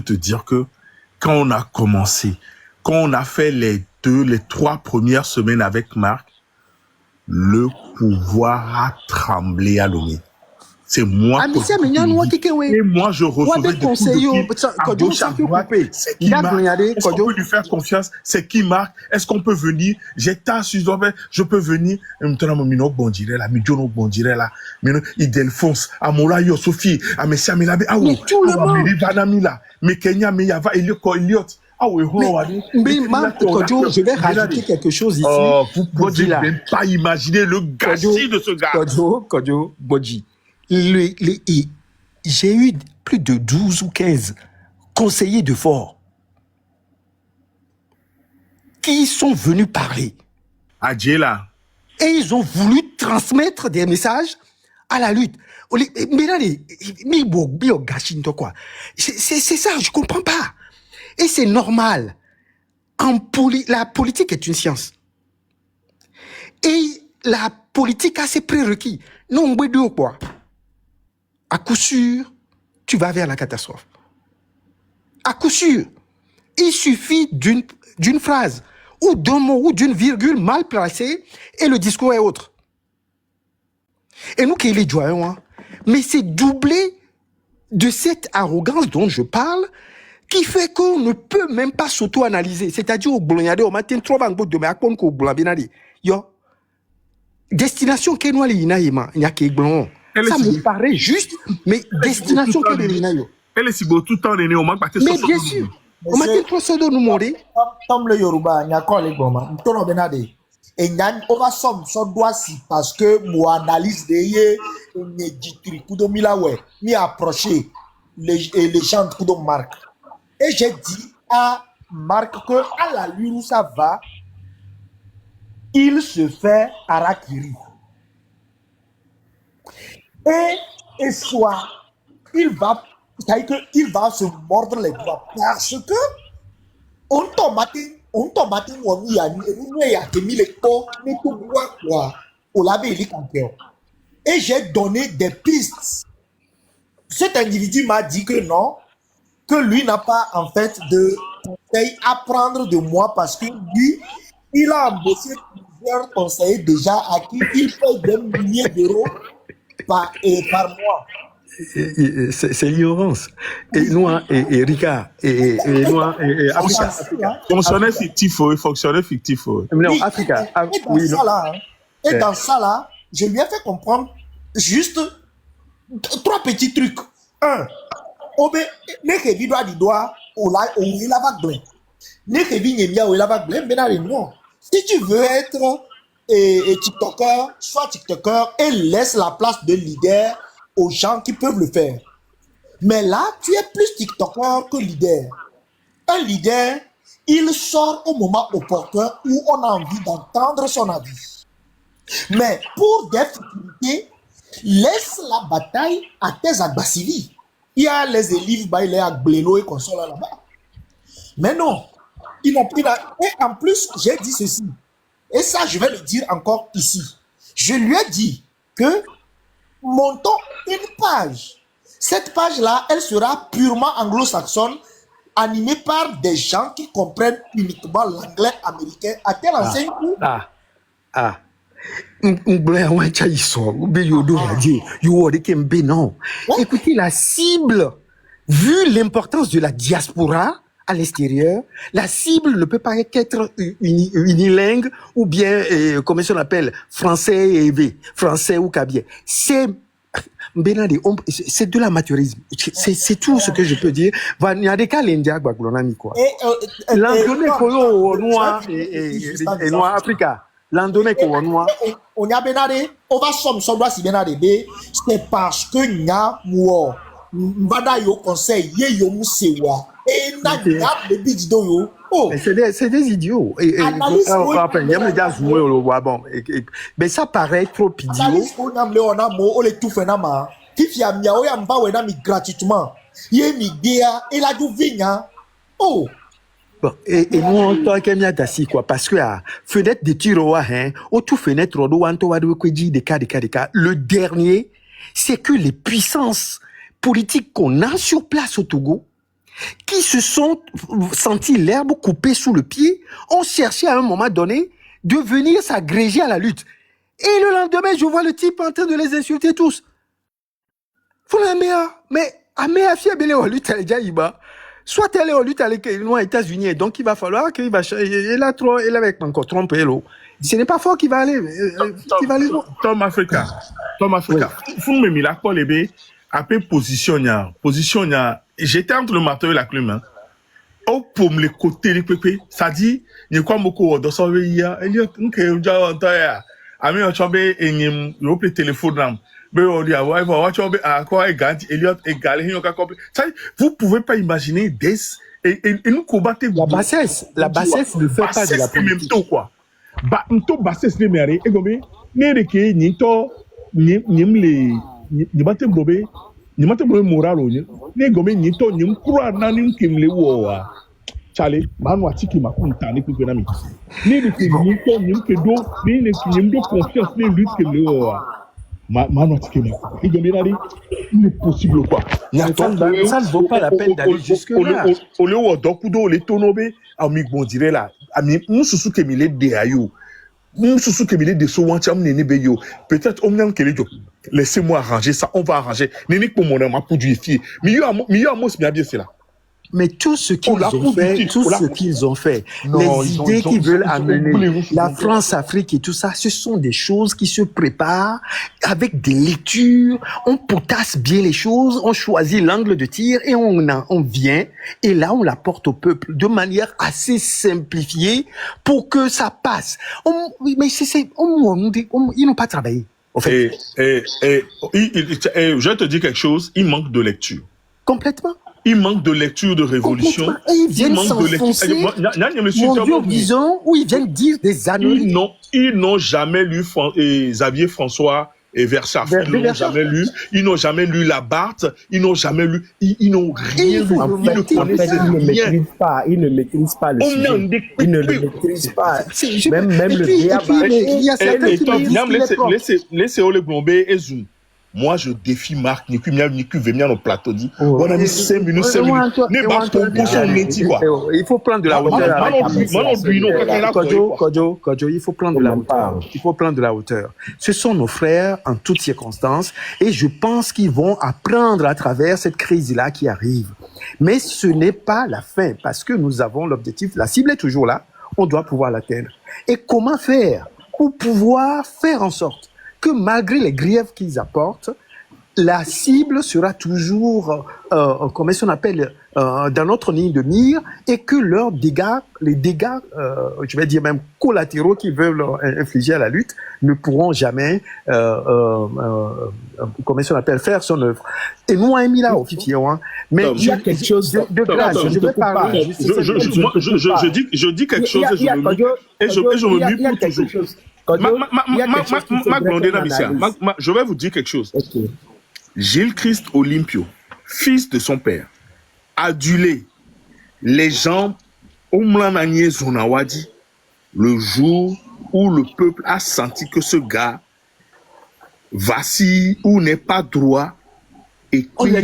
te dire que quand on a commencé, quand on a fait les 3 premières semaines avec Marc, le pouvoir a tremblé à Lomé. C'est moi qui et moi je recevais des coups de pied à gauche, à droite. C'est qui Marc? Est-ce qu'on peut lui faire confiance? C'est qui Marc? Est-ce qu'on peut venir? J'étais assis, je peux venir. Idelphonse, Amola Yo, Sophie, Amesia Melabe, tout le monde. Mais Kenya, mais Yava, Eliot. Mais je vais rajouter quelque chose ici. Oh, vous pouvez même pas imaginer le gâchis de ce gars. Kodjo, Bodji. J'ai eu plus de 12 ou 15 conseillers de fort qui sont venus parler. Adjela. Et ils ont voulu transmettre des messages à la lutte. Mais là, c'est ça, je comprends pas. Et c'est normal. La politique est une science. Et la politique a ses prérequis. Non, quoi. À coup sûr, tu vas vers la catastrophe. À coup sûr. Il suffit d'une phrase, ou d'un mot, ou d'une virgule mal placée, et le discours est autre. Et nous, qui les joignons, mais c'est doublé de cette arrogance dont je parle, qui fait qu'on ne peut même pas s'auto-analyser. C'est-à-dire, au blondiade, au matin, trop bango de ma compte qu'au blondiade. Yo, destination qu'est nous allons y a qui blond. Ça me paraît juste, mais destination qu'est nous Elle est si beau tout le temps, on manque pas de mais bien sûr. On m'a dit 300 de nous mourir. Comme le Yoruba, il y a quoi les gommes? On a benade. Et il y a une oversomme, ça doit si parce que moi analyse de une éditrice pour de ouais, m'y approcher les gens pour de Marc. Et j'ai dit à Marc que à la lune où ça va, il se fait harakiri. Et soit il va, c'est-à-dire qu'il va se mordre les doigts parce que on tombe matin, on y a mis les corps, mais tout bois quoi, au lavé les campions. Et j'ai donné des pistes. Cet individu m'a dit que non, que lui n'a pas en fait de conseils à prendre de moi parce que lui, il a embauché plusieurs conseillers déjà à qui il paye des milliers d'euros par mois. C'est l'ignorance. Et nous, et Ricard, et nous, et Africa. Fonctionnaire fictif, fonctionnaire fictif. Non, Africa. Oui, et dans ça là, je lui ai fait comprendre juste 3 petits trucs. 1. Ne doit du doigt au lava blanc. Ne lava blanc, non. Si tu veux être TikToker, sois TikToker et laisse la place de leader aux gens qui peuvent le faire. Mais là, tu es plus TikToker que leader. Un leader, il sort au moment opportun où on a envie d'entendre son avis. Mais pour des futilités, laisse la bataille à tes adversaires. Il y a les élèves, il y a Gléno et console là-bas. Mais non, il n'a pris la... Et en plus, j'ai dit ceci. Et ça, je vais le dire encore ici. Je lui ai dit que montons une page. Cette page-là, elle sera purement anglo-saxonne, animée par des gens qui comprennent uniquement l'anglais américain. À quelle enseigne Écoutez, la cible, vu l'importance de la diaspora à l'extérieur, la cible ne peut pas être unilingue ou bien, comment on appelle, français ou kabien. C'est de l'amateurisme. C'est tout ce que je peux dire. Il y a des cas l'India, quoi. L'Andonné, noir et noir Africa. L'Andonné, noir. On y a benade, on va somme si benade, c'est parce que n'y a moi, m'bada yo conseil, yo moussewa. Et c'est des idiots. Mais ça paraît trop idiot. Bon, et nous, on t'a qu'à m'y dassi, quoi, parce que, fenêtre de tiro, au tout fenêtre, le dernier, c'est que les puissances politiques qu'on a sur place au Togo, qui se sont sentis l'herbe coupée sous le pied, ont cherché à un moment donné de venir s'agréger à la lutte. Et le lendemain, je vois le type en train de les insulter tous. Mais Améa Fiabele au lutte à l'Éjaïba, soit elle est au lutte avec les États-Unis, donc il va falloir qu'il va changer. Il a avec encore trompé l'eau. Ce n'est pas fort qu'il va aller. Tom Africa. Vous me mis la colle et bé. Après position, j'étais entre le marteau et la plume. Oh, pour me les côtés, les pépés, ça dit, il y a quoi, beaucoup, dans son pays, il y a un peu, ami, on chambre, et il y a un téléphone, mais on dit, ouais, on chambre, à quoi, égal, Elliot, égal, il y a un peu, vous pouvez pas imaginer des, et nous combattons. La bassesse ne fait pas de la politique. Même tout, quoi. Bassesse, ne méré, et comme, n'est que, ni les, ni batte moral ni gome ni to ni kura na ni kimle wo wa Chale, manu atiki makunta ni kupe nami. Ni le nyimto nyimke do, ni le nyimdo confiance ni lutte que le manu atiki makunta. Il n'est possible quoi. Ça ne vaut pas la peine d'aller jusque-là. Au lieu où dokudo le tonobe, ami bon dirait là, ami mususu kemile de ayo. Mususu kemile de so wancham nene beyo. Peut-être omnyam kelejo. Laissez-moi arranger ça, on va arranger. Nene pour mon ama pour du fier. Mais yo amos bien c'est là. Mais tout ce qu'ils ont fait, les idées qu'ils veulent amener, la France-Afrique et tout ça, ce sont des choses qui se préparent avec des lectures, on potasse bien les choses, on choisit l'angle de tir et on vient, et là on l'apporte au peuple de manière assez simplifiée pour que ça passe. Mais ils n'ont pas travaillé, en fait. Je te dis quelque chose, il manque de lecture. Complètement. Il manque de lecture de révolution. Et ils viennent s'enfoncer, mon Dieu, disons, où ils viennent dire des années. Ils n'ont jamais lu Xavier François et Verschaff. Ils n'ont jamais lu Labarthe. Ils n'ont jamais lu. Ils n'ont rien lu. Ils ne maîtrisent pas le sujet. Ils ne le maîtrisent pas. Même le diable. Il y a certains qui disent laissez Ole Blombe et Zoom. Moi, je défie Marc, ni que venir au plateau dit, on a mis 5 minutes, 5 minutes. Il faut prendre de la hauteur. Kodjo, il faut prendre de la hauteur. Il faut prendre de la hauteur. Ce sont nos frères en toutes circonstances et je pense qu'ils vont apprendre à travers cette crise-là qui arrive. Mais ce n'est pas la fin parce que nous avons l'objectif, la cible est toujours là, on doit pouvoir l'atteindre. Et comment faire pour pouvoir faire en sorte que malgré les griefs qu'ils apportent, la cible sera toujours, comment on appelle, dans notre ligne de mire, et que leurs dégâts, les dégâts, je vais dire même collatéraux qu'ils veulent leur infliger à la lutte, ne pourront jamais, comment on appelle, faire son œuvre. Et nous, on a mis là au fichier, mais il y a quelque chose de grâce. Je vais parler. Je dis quelque chose et je me mue pour toujours. Je vais vous dire quelque chose. Okay. Gilles Christ Olympio, fils de son père, adulé les gens Omlananye Zonawadi le jour où le peuple a senti que ce gars vacille ou n'est pas droit et qu'il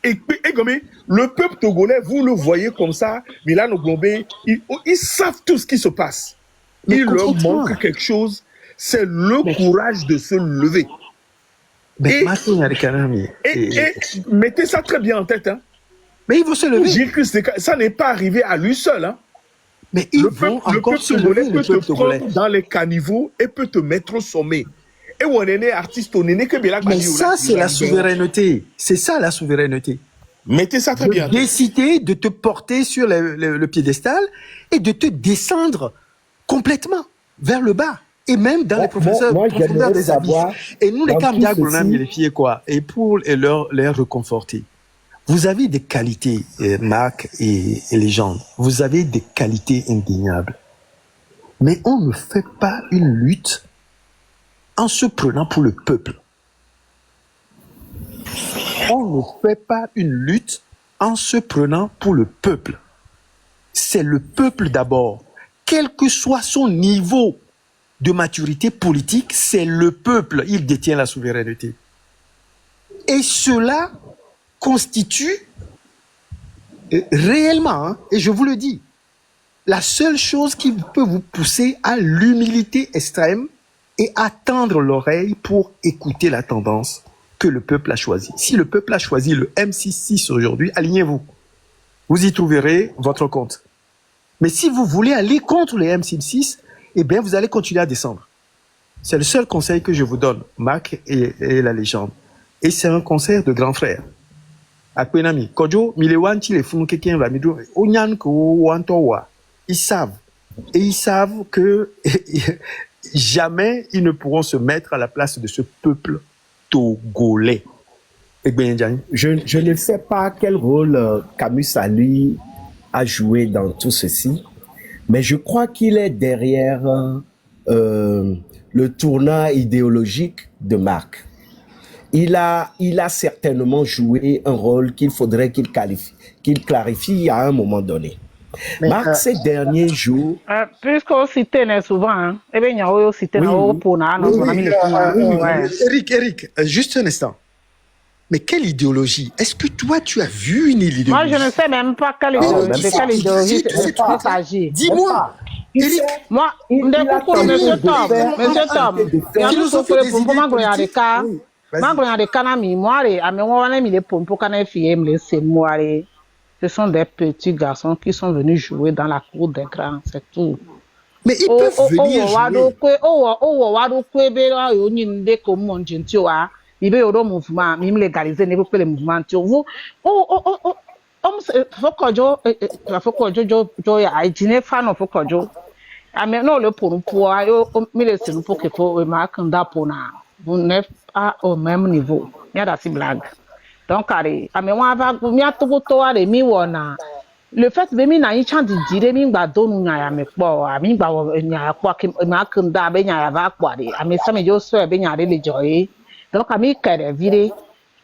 et comme le peuple togolais, vous le voyez comme ça, Milano Glombe, ils savent tout ce qui se passe. Il leur manque quelque chose, c'est le courage de se lever. Et mettez ça très bien en tête. Hein. Mais ils vont se lever. Ça n'est pas arrivé à lui seul. Hein. Mais ils vont encore se lever. Le peuple togolais peut te prendre dans les caniveaux et peut te mettre au sommet. Et on est artiste, on est que mais ça, c'est la souveraineté. C'est ça la souveraineté. Mettez ça très bien. Décider de te porter sur le piédestal et de te descendre complètement vers le bas et même dans les profondeurs des abysses. Et nous, les Kamdia, quoi, et pour les réconforter. Vous avez des qualités, Marc et les gens. Vous avez des qualités indéniables. Mais on ne fait pas une lutte en se prenant pour le peuple. On ne fait pas une lutte en se prenant pour le peuple. C'est le peuple d'abord. Quel que soit son niveau de maturité politique, c'est le peuple, il détient la souveraineté. Et cela constitue réellement, hein, et je vous le dis, la seule chose qui peut vous pousser à l'humilité extrême et à tendre l'oreille pour écouter la tendance que le peuple a choisie. Si le peuple a choisi le M66 aujourd'hui, alignez-vous. Vous y trouverez votre compte. Mais si vous voulez aller contre les M66, eh bien, vous allez continuer à descendre. C'est le seul conseil que je vous donne, Marc et la légende. Et c'est un conseil de grand frère. Akwenami, Kodjo, Milewanti, les Funukeken, Ramido, Onyanko, Wantowa, ils savent. Et ils savent que jamais ils ne pourront se mettre à la place de ce peuple togolais. Je ne sais pas quel rôle Camus Sali a joué dans tout ceci, mais je crois qu'il est derrière le tournant idéologique de Marc. il a certainement joué un rôle qu'il faudrait qu'il clarifie à un moment donné. Mais, Marc, ces derniers jours... Puisqu'on cite souvent, hein, eh bien, il y a aussi cité pour Eric, juste un instant. Mais quelle idéologie? Est-ce que toi, tu as vu une idéologie? Moi, je ne sais même pas quelle idéologie il s'agit. Dis-moi. Eric, moi, monsieur Tom, ce sont des petits garçons qui sont venus jouer dans la cour des grands, c'est tout. Mais ils peuvent venir jouer. Il veut au mouvement, même légaliser, ne veut pas les mouvements. Vous, faut que je fan of que je. Mais non, le pour mais c'est pour que faut remarquer pour vous n'êtes pas au même niveau. Il y a des blagues. Donc, allez, mais on va tout aller, mi wana. Le fait de me na chant de dire mi ba donu nya me po ami ba nya kwa ki ma kunda be nya ba kwa de ami sa me jo so be nya le joy. Donc ami kere vire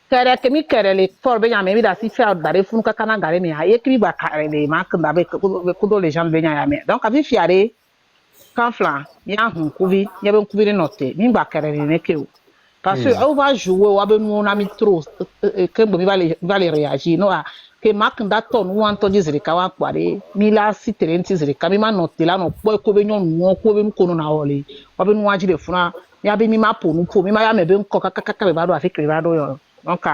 kere ke mi kere le for be nya me da si faire dare fun ka kana gare me aye ki ba kare le ma kunda be ko les gens be nya me. Donc ami fiare quand flan ya hun kuvi ya be kuvi note mi ba kere ne ke o. Parce que on va jouer on va nous na mi trop que bon va les réagir non que makunda ton ou anto dizirika wa kware mi la sitrenti zirika mi ma note la no po ko be nyon won ko be mkono na ole wa be nu waji le funa ya be mi ma ponu po mi ma ya me be nko kaka be ba do afike ba do yo donc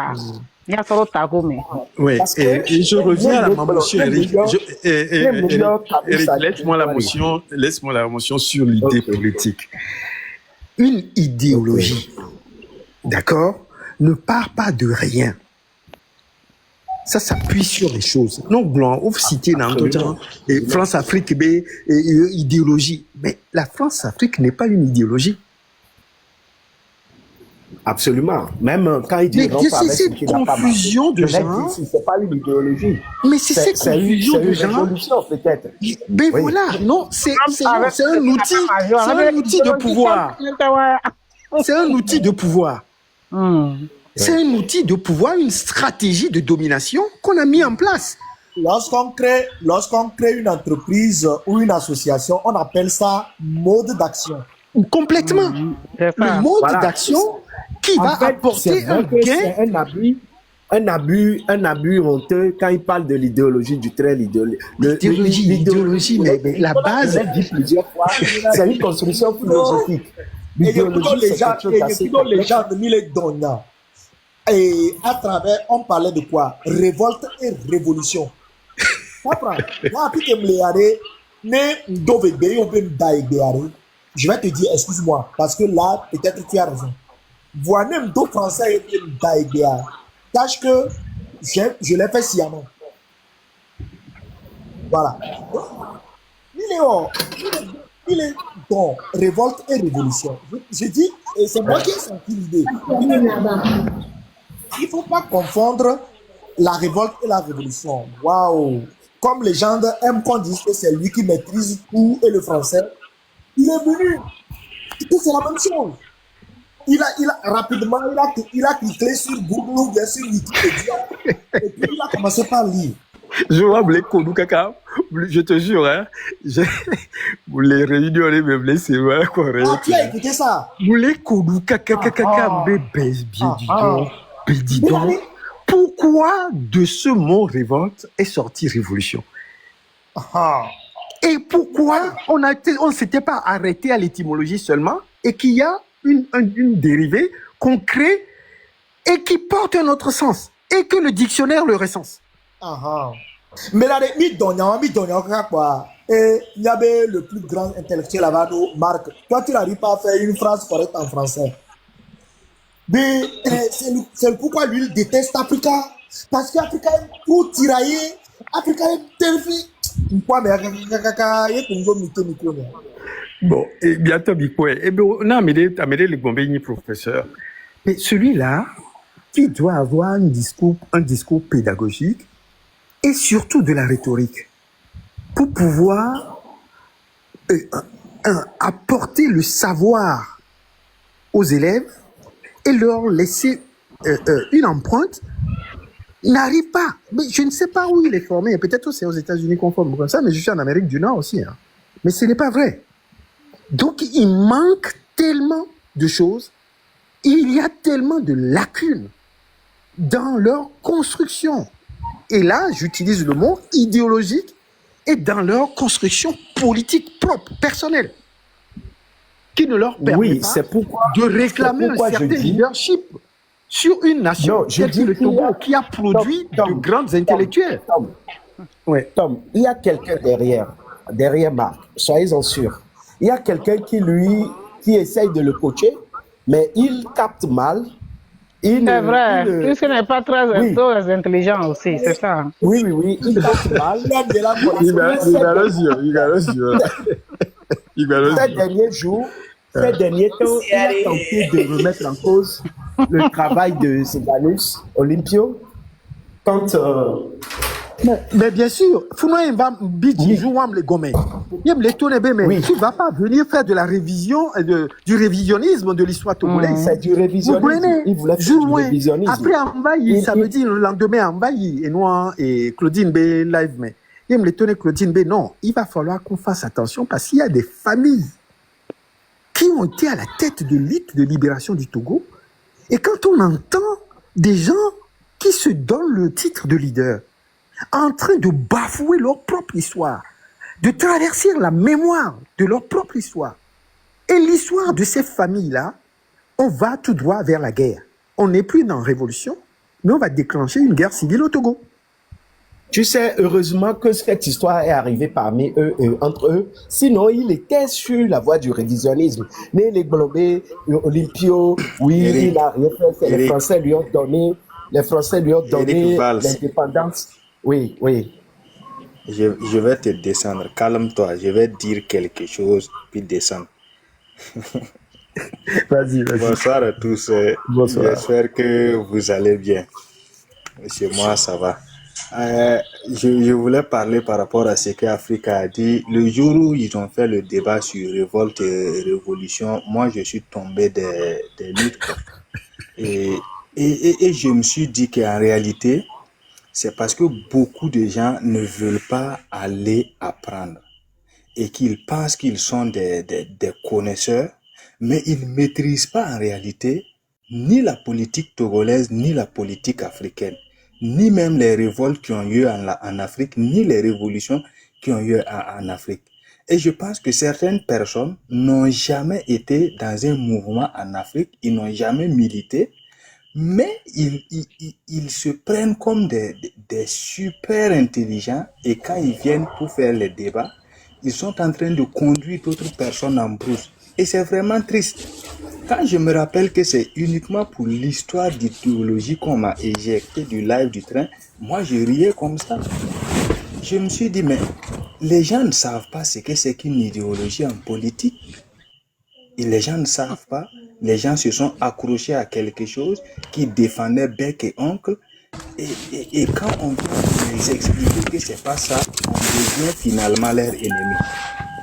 il y a solo tago mais oui et je reviens à la mention Eric laisse-moi la mention sur l'idée politique. Une idéologie, d'accord, ne part pas de rien. Ça s'appuie sur les choses. Non, blanc, vous citez dans le temps, France-Afrique, idéologie. Mais la France-Afrique n'est pas une idéologie. Absolument. Même quand il dit... Mais c'est cette confusion de genre. C'est pas une idéologie. Mais c'est cette confusion de genre. Peut-être. Mais oui. Voilà, non, c'est un outil. C'est un outil de pouvoir. C'est un outil de pouvoir. C'est un outil de pouvoir, une stratégie de domination qu'on a mis en place. Lorsqu'on crée une entreprise ou une association, on appelle ça mode d'action. Complètement. Le mode d'action qui va apporter un gain. Un abus honteux quand il parle de l'idéologie du trait. L'idéologie, mais la base, c'est une construction philosophique. L'idéologie, c'est les gens de Mille Donna. Et à travers, on parlait de quoi? Révolte et révolution. Je vais te dire, excuse-moi, parce que là, peut-être tu as raison. Voilà, même d'autres Français, sache que je l'ai fait sciemment. Voilà. Il est bon, révolte et révolution. Je dis, et c'est moi qui ai senti l'idée. Il ne faut pas confondre la révolte et la révolution. Waouh! Comme les gens aiment qu'on dise que c'est lui qui maîtrise tout et le français, il est venu. C'est la même chose. Il a rapidement, il a cliqué sur Google ou bien sur Wikipédia et puis il a commencé par lire. Je vois les Kodou Kaka, je te jure, hein, les réunions, les meubles, c'est vrai, quoi. Ah, tu as écouté ça? Les Kodou Kaka, bébé, dis donc. Pourquoi de ce mot révolte est sorti révolution? Et pourquoi on ne s'était pas arrêté à l'étymologie seulement et qu'il y a une dérivée qu'on crée et qui porte un autre sens et que le dictionnaire le recense? Mais là, quoi. Et il y avait le plus grand intellectuel là-bas, Marc. Toi, tu n'arrives pas à faire une phrase correcte en français. Mais c'est pourquoi lui, il déteste Africa. Parce qu'Africa est trop tiraillé. Africa est tellement... Bon, et bientôt, on a amené les Bombéni professeurs. Mais celui-là, qui doit avoir un discours pédagogique et surtout de la rhétorique pour pouvoir apporter le savoir aux élèves et leur laisser une empreinte, n'arrive pas. Mais je ne sais pas où il est formé. Peut-être c'est aux États-Unis qu'on forme comme ça, mais je suis en Amérique du Nord aussi. Hein. Mais ce n'est pas vrai. Donc, il manque tellement de choses. Il y a tellement de lacunes dans leur construction. Et là, j'utilise le mot idéologique et dans leur construction politique propre, personnelle, qui ne leur permet pas de réclamer un certain leadership sur une nation telle que le Togo, qui a produit de grands intellectuels. Tom, il y a quelqu'un derrière Marc, soyez-en sûrs. Il y a quelqu'un qui essaye de le coacher, mais il capte mal. C'est vrai, puisqu'il n'est pas très intelligent aussi, c'est ça. Oui, il capte mal. Ces derniers temps, il a tenté de remettre en cause le travail de Sédanus Olympio. Quand mais bien sûr, tu ne vas pas venir faire de la révision, du révisionnisme de l'histoire togolaise. C'est du révisionnisme. Il voulait faire du révisionnisme. Après envahi, ça veut dire le lendemain envahi. Et moi et Claudine B live, mais il me l'étonne Claudine B. Non, il va falloir qu'on fasse attention parce qu'il y a des familles qui ont été à la tête de l'élite de libération du Togo. Et quand on entend des gens qui se donnent le titre de leader, en train de bafouer leur propre histoire, de traverser la mémoire de leur propre histoire. Et l'histoire de ces familles-là, on va tout droit vers la guerre. On n'est plus dans la révolution, mais on va déclencher une guerre civile au Togo. Tu sais, heureusement que cette histoire est arrivée parmi eux et entre eux. Sinon, il était sur la voie du révisionnisme. Mais les Globés, Olympio, il n'a rien fait. Les Français lui ont donné l'indépendance. Oui. Je vais te descendre. Calme-toi. Je vais dire quelque chose, puis descendre. Vas-y. Bonsoir à tous. Bonsoir. J'espère que vous allez bien. Chez moi, ça va. Je voulais parler par rapport à ce qu'Africa a dit. Le jour où ils ont fait le débat sur révolte et révolution, moi, je suis tombé des luttes. Et je me suis dit qu'en réalité, c'est parce que beaucoup de gens ne veulent pas aller apprendre et qu'ils pensent qu'ils sont des connaisseurs, mais ils ne maîtrisent pas en réalité ni la politique togolaise, ni la politique africaine, ni même les révoltes qui ont lieu en Afrique, ni les révolutions qui ont lieu en Afrique. Et je pense que certaines personnes n'ont jamais été dans un mouvement en Afrique, ils n'ont jamais milité, mais ils se prennent comme des super intelligents et quand ils viennent pour faire les débats, ils sont en train de conduire d'autres personnes en brousse. Et c'est vraiment triste. Quand je me rappelle que c'est uniquement pour l'histoire d'idéologie qu'on m'a éjecté du live du train, moi je riais comme ça. Je me suis dit, mais les gens ne savent pas ce que c'est qu'une idéologie en politique. Et les gens ne savent pas. Les gens se sont accrochés à quelque chose qui défendait bec et oncle. Et quand on vient les expliquer que c'est pas ça, on devient finalement leur ennemi.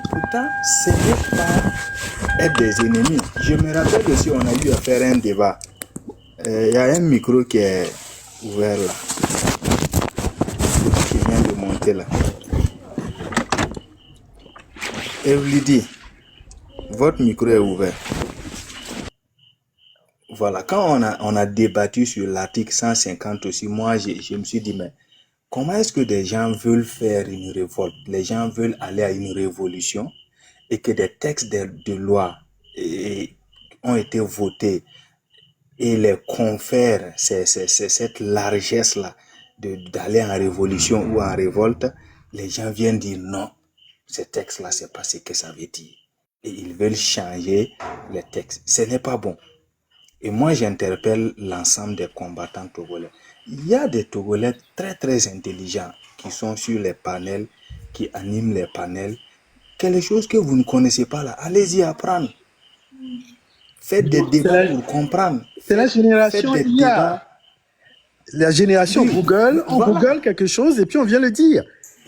Pourtant, ce n'est pas être des ennemis. Je me rappelle aussi, on a eu à faire un débat. Il y a un micro qui est ouvert là. Qui vient de monter là. Et vous lui dites, votre micro est ouvert. Voilà, quand on a débattu sur l'article 150 aussi, moi je me suis dit, mais comment est-ce que des gens veulent faire une révolte, les gens veulent aller à une révolution et que des textes de loi ont été votés et les confèrent cette largesse-là d'aller en révolution ou en révolte, les gens viennent dire non, ces textes-là, c'est pas ce que ça veut dire. Et ils veulent changer les textes. Ce n'est pas bon. Et moi, j'interpelle l'ensemble des combattants togolais. Il y a des Togolais très, très intelligents qui sont sur les panels, qui animent les panels. Quelque chose que vous ne connaissez pas là, allez-y apprendre. Faites des débats pour comprendre. C'est la génération, la génération Google, on Google quelque chose et puis on vient le dire.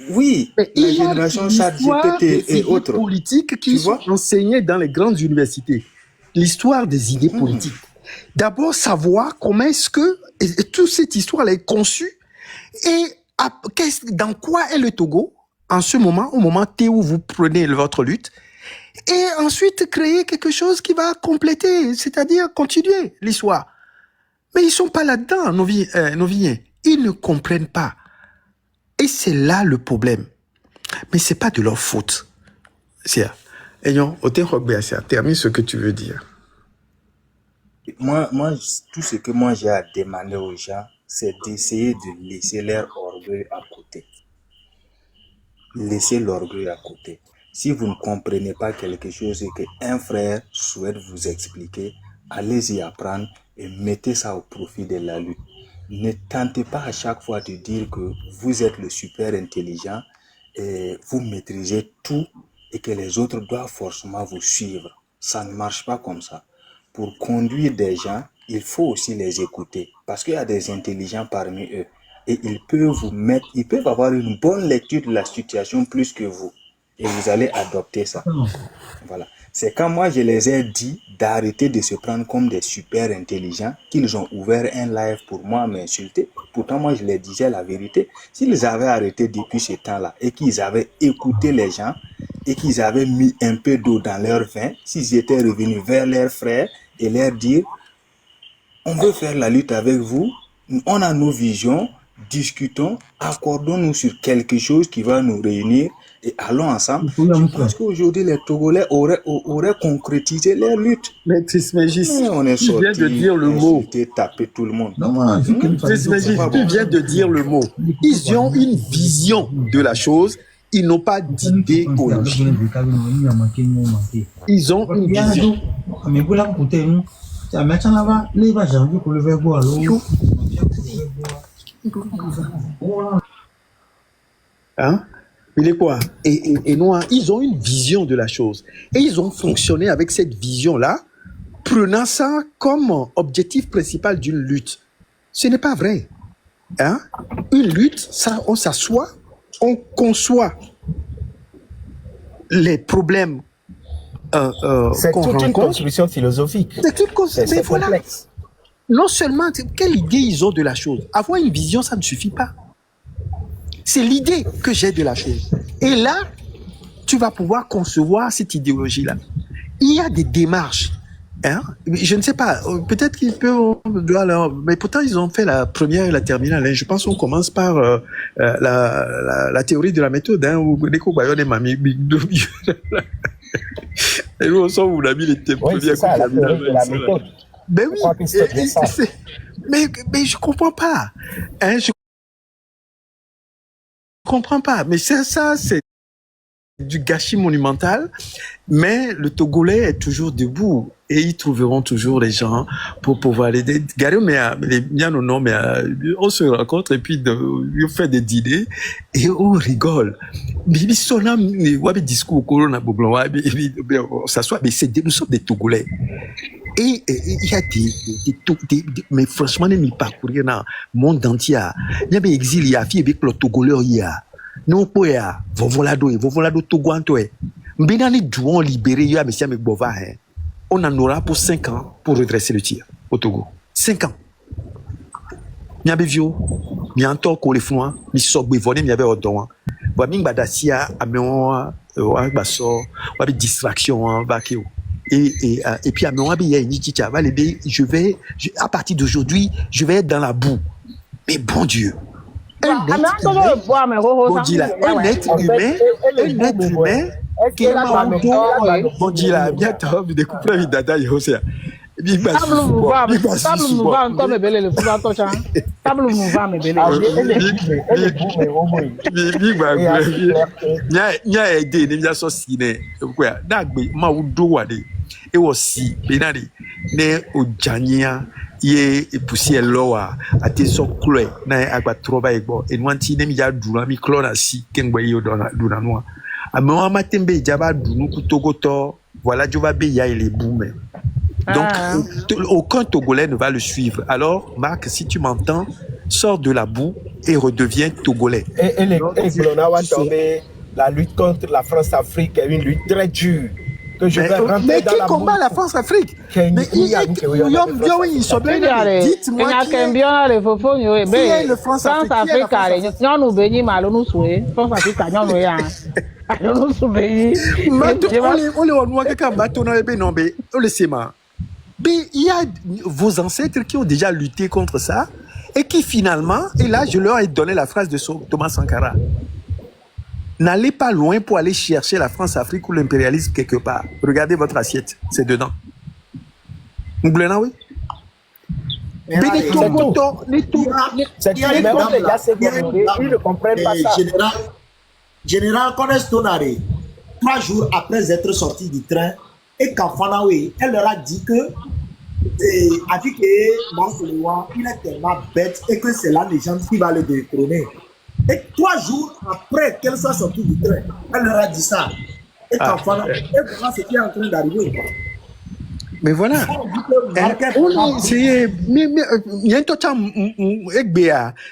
Oui, mais la génération ChatGPT et autres politiques qui sont enseignées dans les grandes universités. L'histoire des idées politiques. d'abord savoir comment est-ce que et toute cette histoire est conçue et dans quoi est le Togo en ce moment, au moment T où vous prenez votre lutte, et ensuite créer quelque chose qui va compléter, c'est-à-dire continuer l'histoire. Mais ils sont pas là-dedans, Noviens. Ils ne comprennent pas. Et c'est là le problème. Mais c'est pas de leur faute. C'est termine ce que tu veux dire. Moi, tout ce que moi j'ai à demander aux gens, c'est d'essayer de laisser leur orgueil à côté. Laissez l'orgueil à côté. Si vous ne comprenez pas quelque chose et qu'un frère souhaite vous expliquer, allez-y apprendre et mettez ça au profit de la lutte. Ne tentez pas à chaque fois de dire que vous êtes le super intelligent et vous maîtrisez tout et que les autres doivent forcément vous suivre. Ça ne marche pas comme ça. Pour conduire des gens, il faut aussi les écouter parce qu'il y a des intelligents parmi eux et ils peuvent avoir une bonne lecture de la situation plus que vous et vous allez adopter ça. Voilà. C'est quand moi je les ai dit d'arrêter de se prendre comme des super intelligents qu'ils ont ouvert un live pour moi m'insulter. Pourtant moi je les disais la vérité. S'ils avaient arrêté depuis ce temps-là et qu'ils avaient écouté les gens et qu'ils avaient mis un peu d'eau dans leur vin, s'ils étaient revenus vers leurs frères et leur dire on veut faire la lutte avec vous, on a nos visions, discutons, accordons-nous sur quelque chose qui va nous réunir et allons ensemble. Je pense qu'aujourd'hui les Togolais auraient concrétisé leur lutte. Mais Trismégis, on est tu viens de dire le mot. Taper tout le monde. Trismégis, tu viens de dire le mot. Ils ont une vision de la chose. Ils n'ont pas d'idéologie. Ils ont une vision. Hein? Il est quoi? Et Noir, ils ont une vision de la chose. Et ils ont fonctionné avec cette vision-là, prenant ça comme objectif principal d'une lutte. Ce n'est pas vrai. Hein? Une lutte, ça, on s'assoit, on conçoit les problèmes c'est toute une construction philosophique. C'est complexe. Non seulement, quelle idée ils ont de la chose. Avoir une vision, ça ne suffit pas. C'est l'idée que j'ai de la chose. Et là, tu vas pouvoir concevoir cette idéologie-là. Il y a des démarches. Hein? Je ne sais pas, peut-être qu'ils peuvent, mais pourtant ils ont fait la première et la terminale. Hein. Je pense qu'on commence par la théorie de la méthode. Hein, où et nous, on sent où on a mis les premiers c'est ça, la théorie de la méthode. Ben oui, mais je comprends pas. Hein, je comprends pas. Mais ça, c'est du gâchis monumental. Mais le Togolais est toujours debout et ils trouveront toujours les gens pour pouvoir l'aider. Regardez, mais on se rencontre et puis on fait des dîners et on rigole. Bibi Sonam, discours on s'assoit, mais nous sommes des Togolais. Et il y a des mais franchement, nous parcourir dans le monde entier. Il y a des exils, il y a des avec le Togolais, il y a. Nous, vovolado Togo, Antoine. Mbénani douan libéré, il y a monsieur Mekbova, on en aura pour 5 ans pour redresser le tir au Togo. 5 ans. Il y a des vieux, il y a un temps qu'on les fout, il y a des volets, il y a des odons. Il y a des distractions, et puis il y a une chicha, à partir d'aujourd'hui, je vais être dans la boue. Mais bon Dieu. Un être humain, qui est bon Dieu là, bientôt, vous découvrez une dada, il y a Big Bass. Ye poussière loa ate so clé na agba troba ego enwanti ne mi ya dura mi clona si kengwe yo dona noa amo matembe jaba dunu kutogoto voilà Jova be ya il est boumé donc aucun Togolais ne va le suivre. Alors Marc, si tu m'entends, sors de la boue et redeviens Togolais. Et la lutte contre la France-Afrique est une lutte très dure. que je vais rentrer Mais dans qui la combat boue. la France-Afrique? Kenny Mais Kouya, dites-moi qui est le fofo yo e qui est be le France France Afrique? Qui est la Africa France re Afrique? nyonu be nyi ma lo nu suwe France Africa nyonu ya lo nu su be yi On les voit quelqu'un bateau dans les non mais on le sait ma. Mais il y a vos ancêtres qui ont déjà lutté contre ça et qui finalement, et là je leur ai donné la phrase de Thomas Sankara. N'allez pas loin pour aller chercher la France-Afrique ou l'impérialisme quelque part. Regardez votre assiette, c'est dedans. Vous voulez là, oui? Mais là, C'est que même les gars, c'est ils ne comprennent pas ça. Général Connès Tonare, 3 jours après être sorti du train, et Kafanawe, elle leur a dit que Afike Marcelois, il est tellement bête et que c'est la légende qui va le détrôner. Et 3 jours après qu'elle soit sortie du train, elle leur a dit ça. Et Kafanawe, et voilà ce qui est en train d'arriver. Mais voilà.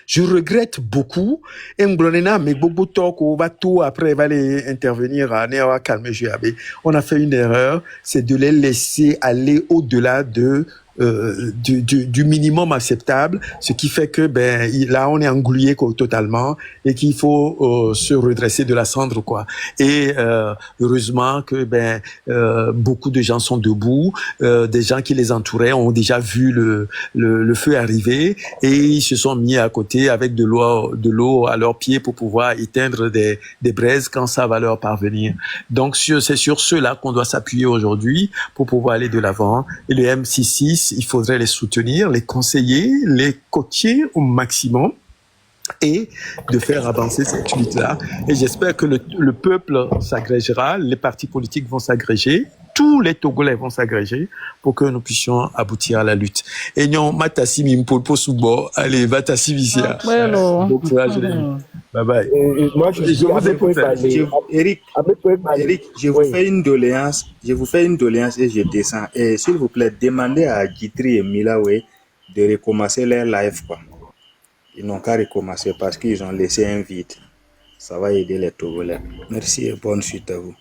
Je regrette beaucoup. Mais après, va aller intervenir à Néa calmer GAB. On a fait une erreur, c'est de les laisser aller au-delà du minimum acceptable, ce qui fait que là on est englué totalement et qu'il faut se redresser de la cendre quoi. Et heureusement que beaucoup de gens sont debout, des gens qui les entouraient ont déjà vu le feu arriver et ils se sont mis à côté avec de l'eau à leurs pieds pour pouvoir éteindre des braises quand ça va leur parvenir. Donc c'est sur ceux-là qu'on doit s'appuyer aujourd'hui pour pouvoir aller de l'avant. Et le M66, il faudrait les soutenir, les conseiller, les coacher au maximum et de faire avancer cette lutte-là. Et j'espère que le peuple s'agrégera, les partis politiques vont s'agréger, tous les Togolais vont s'agréger pour que nous puissions aboutir à la lutte. Et non, Matassi Mimpolpo Soubo, allez, Matassi Visia. Bon courage, les amis. Bye bye. Moi, je vous écoute. Eric, je vous fais une doléance. Je vous fais une doléance et je descends. Et s'il vous plaît, demandez à Guitry et Milawe de recommencer leur live, quoi. Ils n'ont qu'à recommencer parce qu'ils ont laissé un vide. Ça va aider les Togolais. Merci et bonne suite à vous.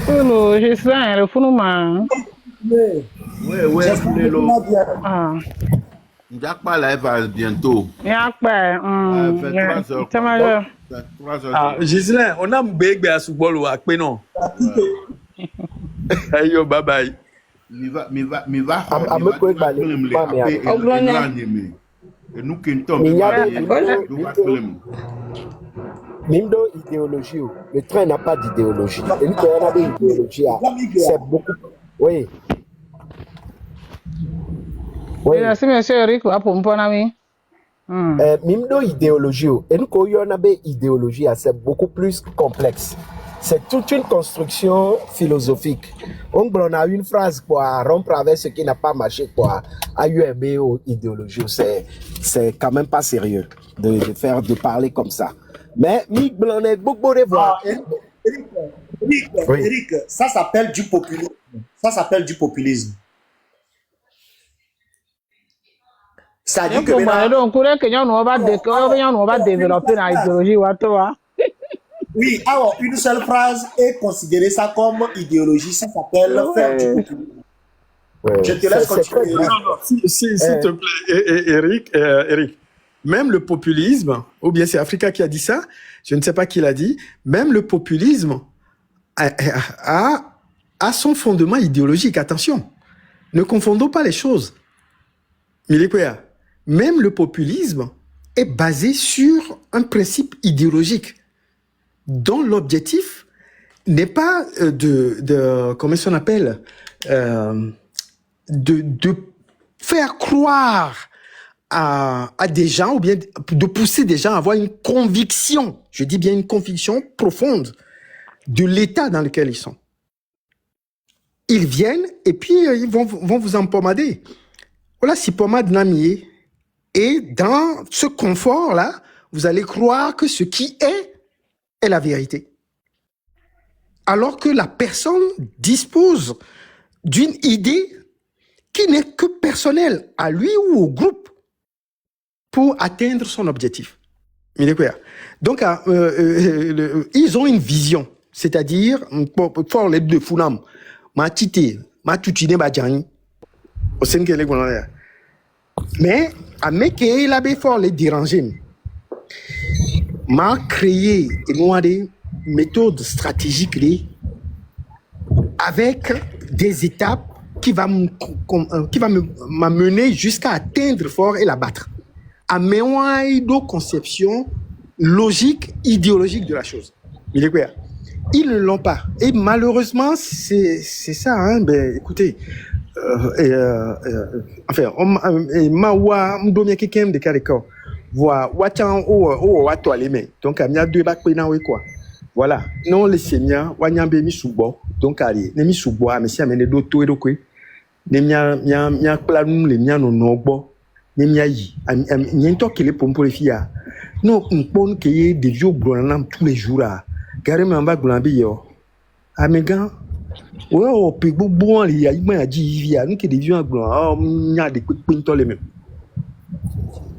Je sais, le fou Ouais, Jacques live va bientôt. Gislain, on a Mbegbe à Soubolo à Pénon. Ayo, bye bye. Mimdo idéologie. Le train n'a pas d'idéologie. Et nous, on a des idéologies. C'est beaucoup. Oui. Merci, monsieur Eric. Mimdo idéologie. Et nous, on a des idéologies. C'est beaucoup plus complexe. C'est toute une construction philosophique. On a une phrase pour rompre avec ce qui n'a pas marché pour AUMB ou idéologie. C'est quand même pas sérieux de parler comme ça. Mais beaucoup de voir. Eric, ça s'appelle du populisme. Ça s'appelle du populisme. Ça dit que oui, alors une seule phrase est considérée ça comme idéologie, ça s'appelle faire du populisme. Je te laisse continuer. S'il te plaît, Eric, même le populisme, ou bien c'est Africa qui a dit ça, je ne sais pas qui l'a dit, même le populisme a son fondement idéologique. Attention, ne confondons pas les choses. Milikoya, même le populisme est basé sur un principe idéologique dont l'objectif n'est pas comment on appelle, de faire croire à des gens ou bien de pousser des gens à avoir une conviction, je dis bien une conviction profonde de l'état dans lequel ils sont. Ils viennent et puis ils vont vous empommader. Voilà, si pommade namier. Et dans ce confort-là, vous allez croire que ce qui est la vérité. Alors que la personne dispose d'une idée qui n'est que personnelle à lui ou au groupe pour atteindre son objectif. Donc, ils ont une vision. C'est-à-dire, pour faire les deux funam, ma tité, ma tutine badjani, au sein que les gonzales. Mais, à mec, il a fort les déranger. M'a créé une méthode stratégique avec des étapes qui va m'amener jusqu'à atteindre fort et la battre. À une conception logique, idéologique de la chose. Il est clair. Ils ne l'ont pas. Et malheureusement, c'est ça. Hein? Ben, écoutez, enfin, ma m'domia quelqu'un de caractère. Voilà, wachan o wato aleme. Donc, il y a deux bacs quoi. Voilà. Non, les seigneurs, wanyambe mi subo. Donc, allez, ne mi subo, mais si amène d'autres et d'autres. Ne mia planum les miens non nobo. Ne mia yi. N'y a pas qu'il est pour les filles. Non, on pense qu'il y a des vieux blancs tous les jours là. Carrément, on va glamber yo. Amégan. Ouais, on peut bon les y a il dit il y a nous qui des vieux blancs. Oh, n'y a des coups de pinto les mêmes.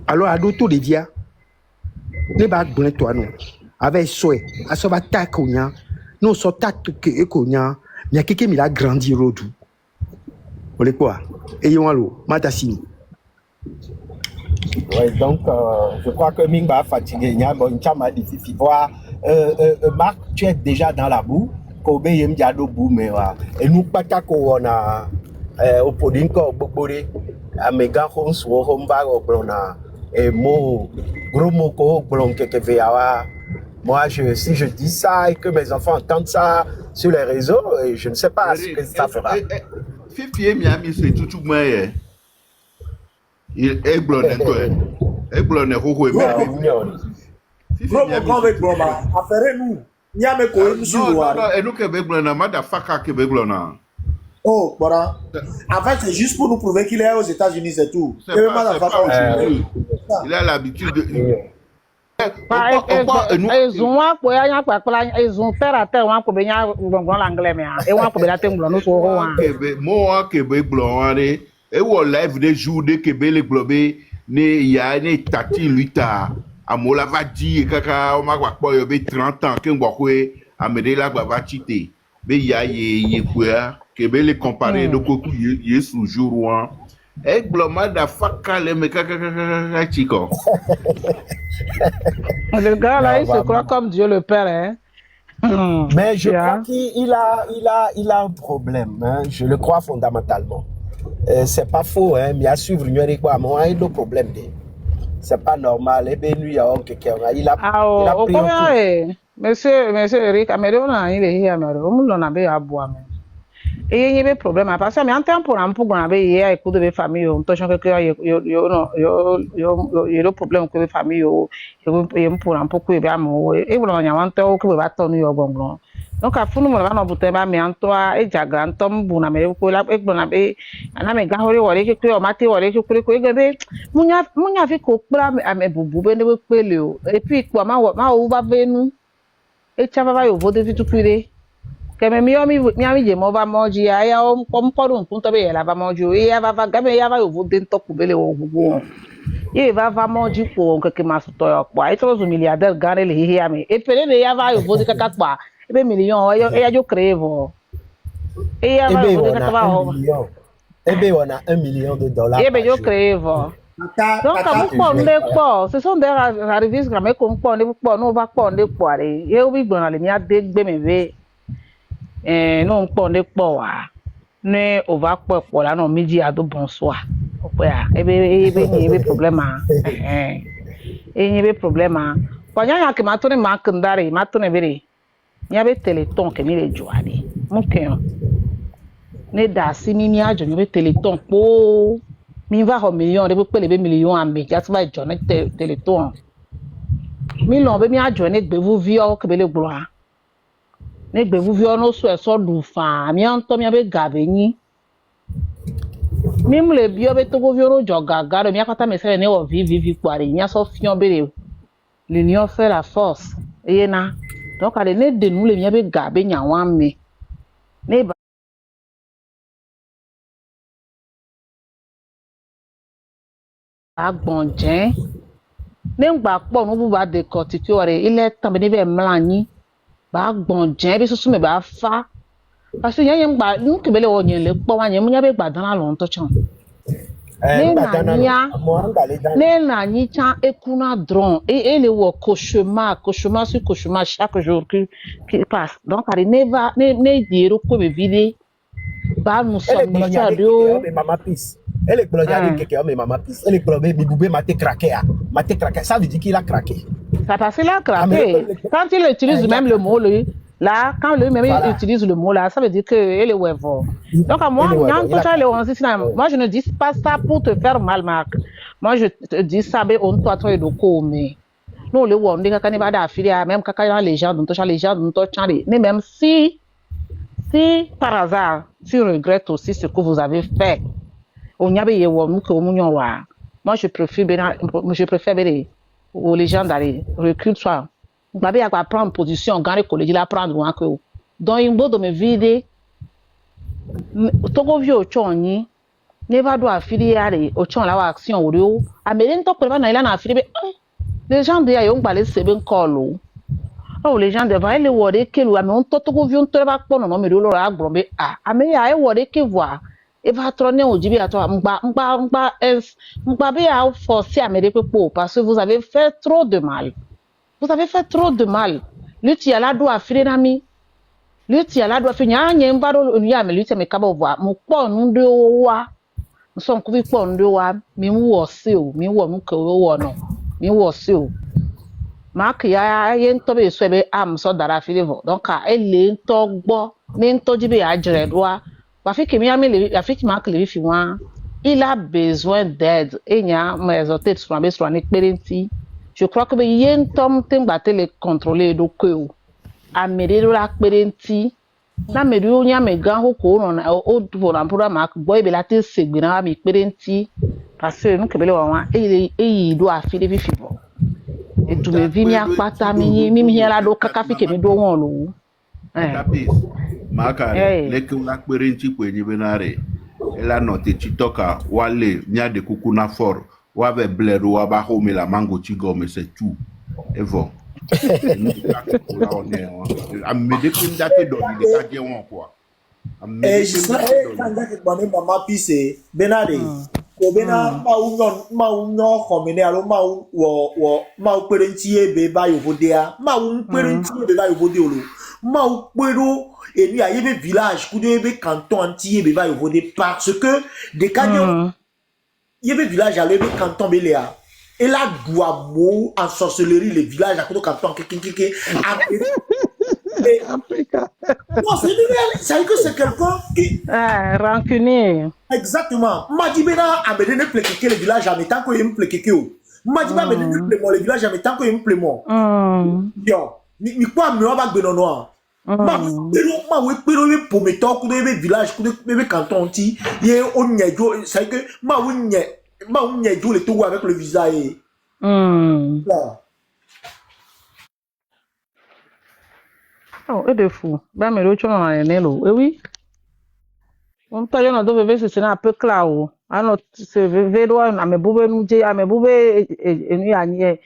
Alors, à d'autres les dia. Ne pas blanc toi non. Avec souhait. À ce va tac ou nya. Non, so tac que nya. Il y a quelqu'un qui a grandi rodou. On est quoi? Ayons allo. Matassini. Ouais, donc, je crois que Ming va fatiguer. Difficile. Voir, Marc, tu es déjà dans la boue. Kobe yem diado boue, mais et nous pas on a au podinko bobore à méga home so home bag au blona et mo gros moko blon que veawa. Moi, si je dis ça et que mes enfants entendent ça sur les réseaux, je ne sais pas ce que ça fera. Fifi Miami, c'est tout moi. Il est blonde, est blonde, Affaire-nous. Niame ko et nous Québec blonde, madafaka Québec blonde. Oh, voilà. En fait, c'est juste pour nous prouver qu'il est aux États-Unis, c'est tout. Il a l'habitude de. Ils ont un peu ils ont fait la terre, on peut bien l'anglais, mais et on peut la terre, nous sommes. Moi, Québec blonde, et on live des jours de Québec les globés, il y a une tati lui ta. Amola va dire kaka o magwa po yo be 30 ans ke ngwakwe amede la gba va chite be ya ye kwa ke be le comparer de koku ye sous jour wan e gloma da faka le me kaka chico. Le gars là il se croit comme Dieu le Père hein. Mais je crois qu'il a un problème hein? Je le crois fondamentalement. C'est pas faux hein, mais à suivre une quoi moi il a un problème c'est pas normal. Et bien, il a pris monsieur Eric, Américain, il est here, on a bien à boire. Et il y a des problèmes parce que en temps pour un peu, on avait hier écoute de famille, on touche que le problème que les familles, pour un peu que bien moi, et voilà, il y a un temps que va tourner au bon. Donc à fond nous va botter ba mais en toi et jagan tom buna me ko la e bona be ana me gahore wore ke ko mate wore ke ko gebe munya fi ko pra ame bubu be ne we pele o et puis ko ma o ba venu e chava va yo vode fi tukire ke me mi je mo ba moji ya o mpodo npunto be ya ba moji o ya va gabe ya va yo vode ntoku bele o bubu ye va moji ko ke ma so to yo po ai to zo milliardaire gare le hi ame e pele ne ya va yo vode kaka pa ebe million et yo crève et ya va on a $1 million ebe yo crève donc ce sont des arrivistes mais comme pas on va pas on quoi et oui bon les mia de gbe non pas on wa ne on va pas pour là non midi à do bonsoir opa ebe problème ebe problème quand y a que matone makndare matone bere il y avait téléthon que mi joade mon cœur ne da si mi ajo mi téléthon po mi va au million de pe le million en me just va journée téléthon mi lo be mi ajo ne gbe vous vio que be le gloire ne gbe vous vio no so du fa mi anto mi be gabe yin mi mle bio be to go vio ro joga garo mi akata me se ne o vivi kware yin so fion be l'union fait la force et na donc allez ne de nous les miens be gabe nyawan me ne ba agbonjen ne ngba po no bu ba de kotiki ore ile tan be be mlanyi ba gbon jen be susu me ba fa parce que yanyem ba nu ke bele o nyen le po wa nyem nya be gba dan lo nto chan ne na nya ne na nyi chan ekuna dron et le wo cauchemar sur cauchemar chaque jour qui passe donc elle ne dire ko be vide ba nous sommes de Mama Peace. Elle est blondière quelqu'un, mais Mama Peace. Elle est blondière, mais Boubé m'a craqué. Ça veut dire qu'il a craqué. Ça parce qu'il a craqué. Quand il utilise même le mot, lui, là, quand lui-même il utilise le mot là, ça veut dire qu'il est webor. Donc, moi, je ne dis pas ça pour te faire mal, Marc. Moi, je te dis ça, mais on doit être de mais nous, le on dit qu'il n'y a pas d'affilié, même quand il y a les gens, mais même si par hasard, tu regrettes aussi ce que vous avez fait, moi je préfère les gens d'aller recul soit. Vous avez à prendre position, gagner collège, la prendre un peu. Donc, il faut me vider. Togo vieux choni, ne va doit affilier au chon la action au rio. Amélie to préva na ila na affilié. Les gens de ayong balé c'est bien colo. Oh, les gens devant les wordé que lui amé on togo vieux on te va pas non mais le la grombe ah amé ay wordé que voir. Et va tourner au jibi à toi mba be a forcer Amélie pour parce que vous avez fait trop de mal. Vous avez fait trop de mal. Lui tu a la doit affilier nami. Lui tu a la doit finir nyem ba do lui amé lui te me kabo voir mo po nu de wa. Nso nkubi po nu de wa mi mu wo se o mi wo mu ke wo no. Mi wo se o. Mark ya yen to be so be am so dara affilier vo. Donc ele nto gbo mi nto jibe ajere doa. Wa fi kemi ame le afiki Mark le fi wa. Il a besoin d'aide. Enya me exhorter sur be sur ni perenti. Je crois que yen tom tem batte le contrôler do ko. Amere do la perenti. Na me do nya me gan ho ko no na o do na pro Mark boy be la te segbe na mi perenti. Parce que nous que bele wa e do afile fi vo. Et tu me vini akpata mi la do kaka fi kemi do won lo. Maka le ke la perenti ko ni benare. Ela note chitoka wale nya de kukuna for. Wa be bledo wa ba home la mango chigo mais c'est tout. Et bon. Amede kin date do ni de ka je won quoi. Et je sais quand que bonne Mama Peace benade. Ko bena ma unyo komene alo ma u perenti e be ba yo bodea. Ma u perenti e be ba yo bodea lo. Ma u pero et ni a yebe village ku de be canton anti e be ba yo bodea parce que des cas yebe village à l'ebe canton belea et là doit mot en sorcellerie les villages à côté canton kiki Africa. Non, c'est que c'est quelqu'un qui rancunier. Exactement. Madibena a mené plekeke les villages en mettant que il plekeke o. Madiba mené les villages en mettant que il plément. Yo, ni quoi me va benono. Ma we pero we pometo ku de village ku de canton ti ye onyejo c'est que ma onyejo le tout avec le visa et oh et de fou ba me lo chona na nelo oui on ta yo na do bebe c'est na peu clao ano se bebe do na me bube nuje ame bube enu ya nye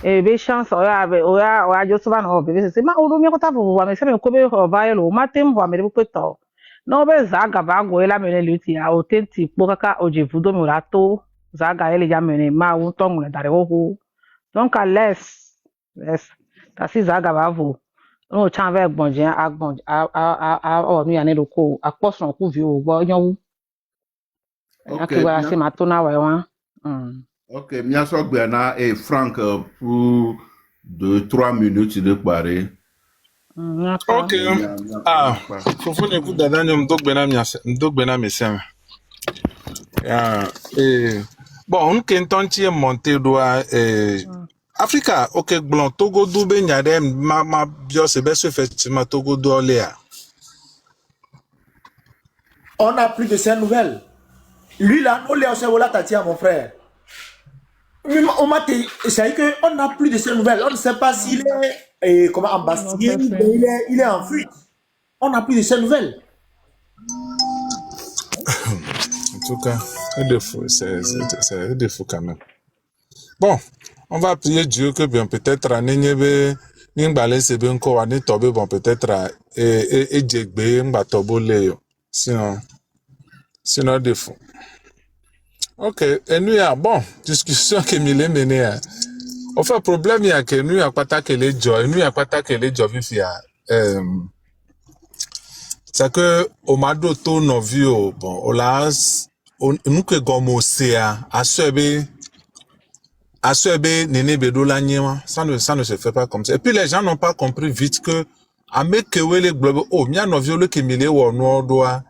e be chance o ya jo so ba na bebe c'est ma o do mi ko ta fo wa me se me ko be ho ba yelo ma tem ho ame be ko to no be zaga ba go ela me le luti a o tenti po kaka o je vudo mi rato zaga ele ja me ma un to mu dare ho donc à laisse ta si zaga ba vo no chan ve gbonje agbon a o mi ani loko aposan ku vi o gbo yan Okay. akwa se ma to na we wan Ok, mia so gbe na et Frank pour 2-3 minutes de parler. Ok. Fufu ne ku dada nyom dogbe na mesem. Bon, on kentonti e monter doa Africa, ok, blanc, Togo doube nyade ma bio se beso effectivement Togo do lea. on n'a plus de ces nouvelles. Lui là, on l'a observé là, Tatia, mon frère. On m'a dit, c'est que on n'a plus de ces nouvelles. On ne sait pas s'il est comment en Bastille, il est en fuite. On n'a plus de ces nouvelles. En tout cas, c'est de fou quand même. Bon, on va prier Dieu que bien peut-être à Nénébe N'imbalé c'est bien qu'on va tomber bon peut-être et djegbe n'ba tobo le sinon défaut. Ok, et nous bon discussion que mille mené. Au fait problème il y a que nous y a pas ta que les joy, nous y a pas ta que les joy vifia. C'est que au mado to no vio bon au las nous que gomo sea à Suebe, Néné Bedola Nyema, ça ne se fait pas comme ça. Et puis les gens n'ont pas compris vite que, à Mekewele Globe, oh, mia no viole que mille ou no doa,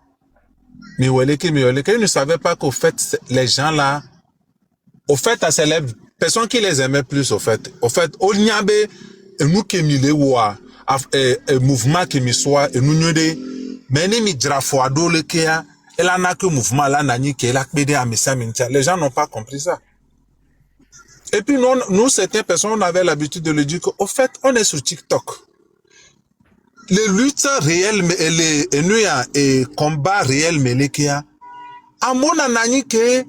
miwele que ils ne savaient pas qu'au fait, les gens là, au fait, c'est les personnes qui les aimaient plus, au fait, au nyabe, nous que mille ou mouvement que mi soit, et nous nyode, mais ni mi drafo adole kia, et là n'a que mouvement là n'a ni que la pédé à missa mintia. Les gens n'ont pas compris ça. Et puis nous certaines personnes, on avait l'habitude de le dire qu'au fait, on est sur TikTok. Les luttes réelles, et combats réels, mais les kia, à mon anani que,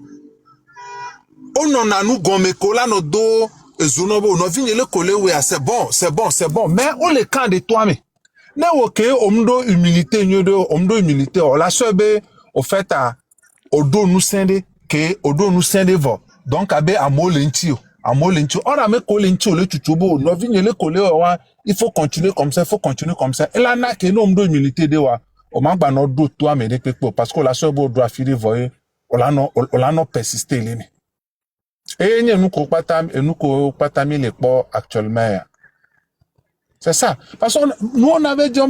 on en a nous gomme kola no do, zunobo, no vigne le collé, oui, c'est bon, mais on les camp de toi, mais. Ne ok, omdo humilité, on la sebe, au fait, au dos nous scinde, vo. Donc, abe, à molentio. On a mis colentio le tutubo, no vigne le collé, il faut continuer comme ça. Et là, n'a que nous, omdo humilité de wa. O mangba no do toi, mais des parce que la sebe doit filer, voyez, on l'a non persisté, l'ennemi. Et nous patami les ports actuellement. C'est ça. Parce que nous, on avait dit,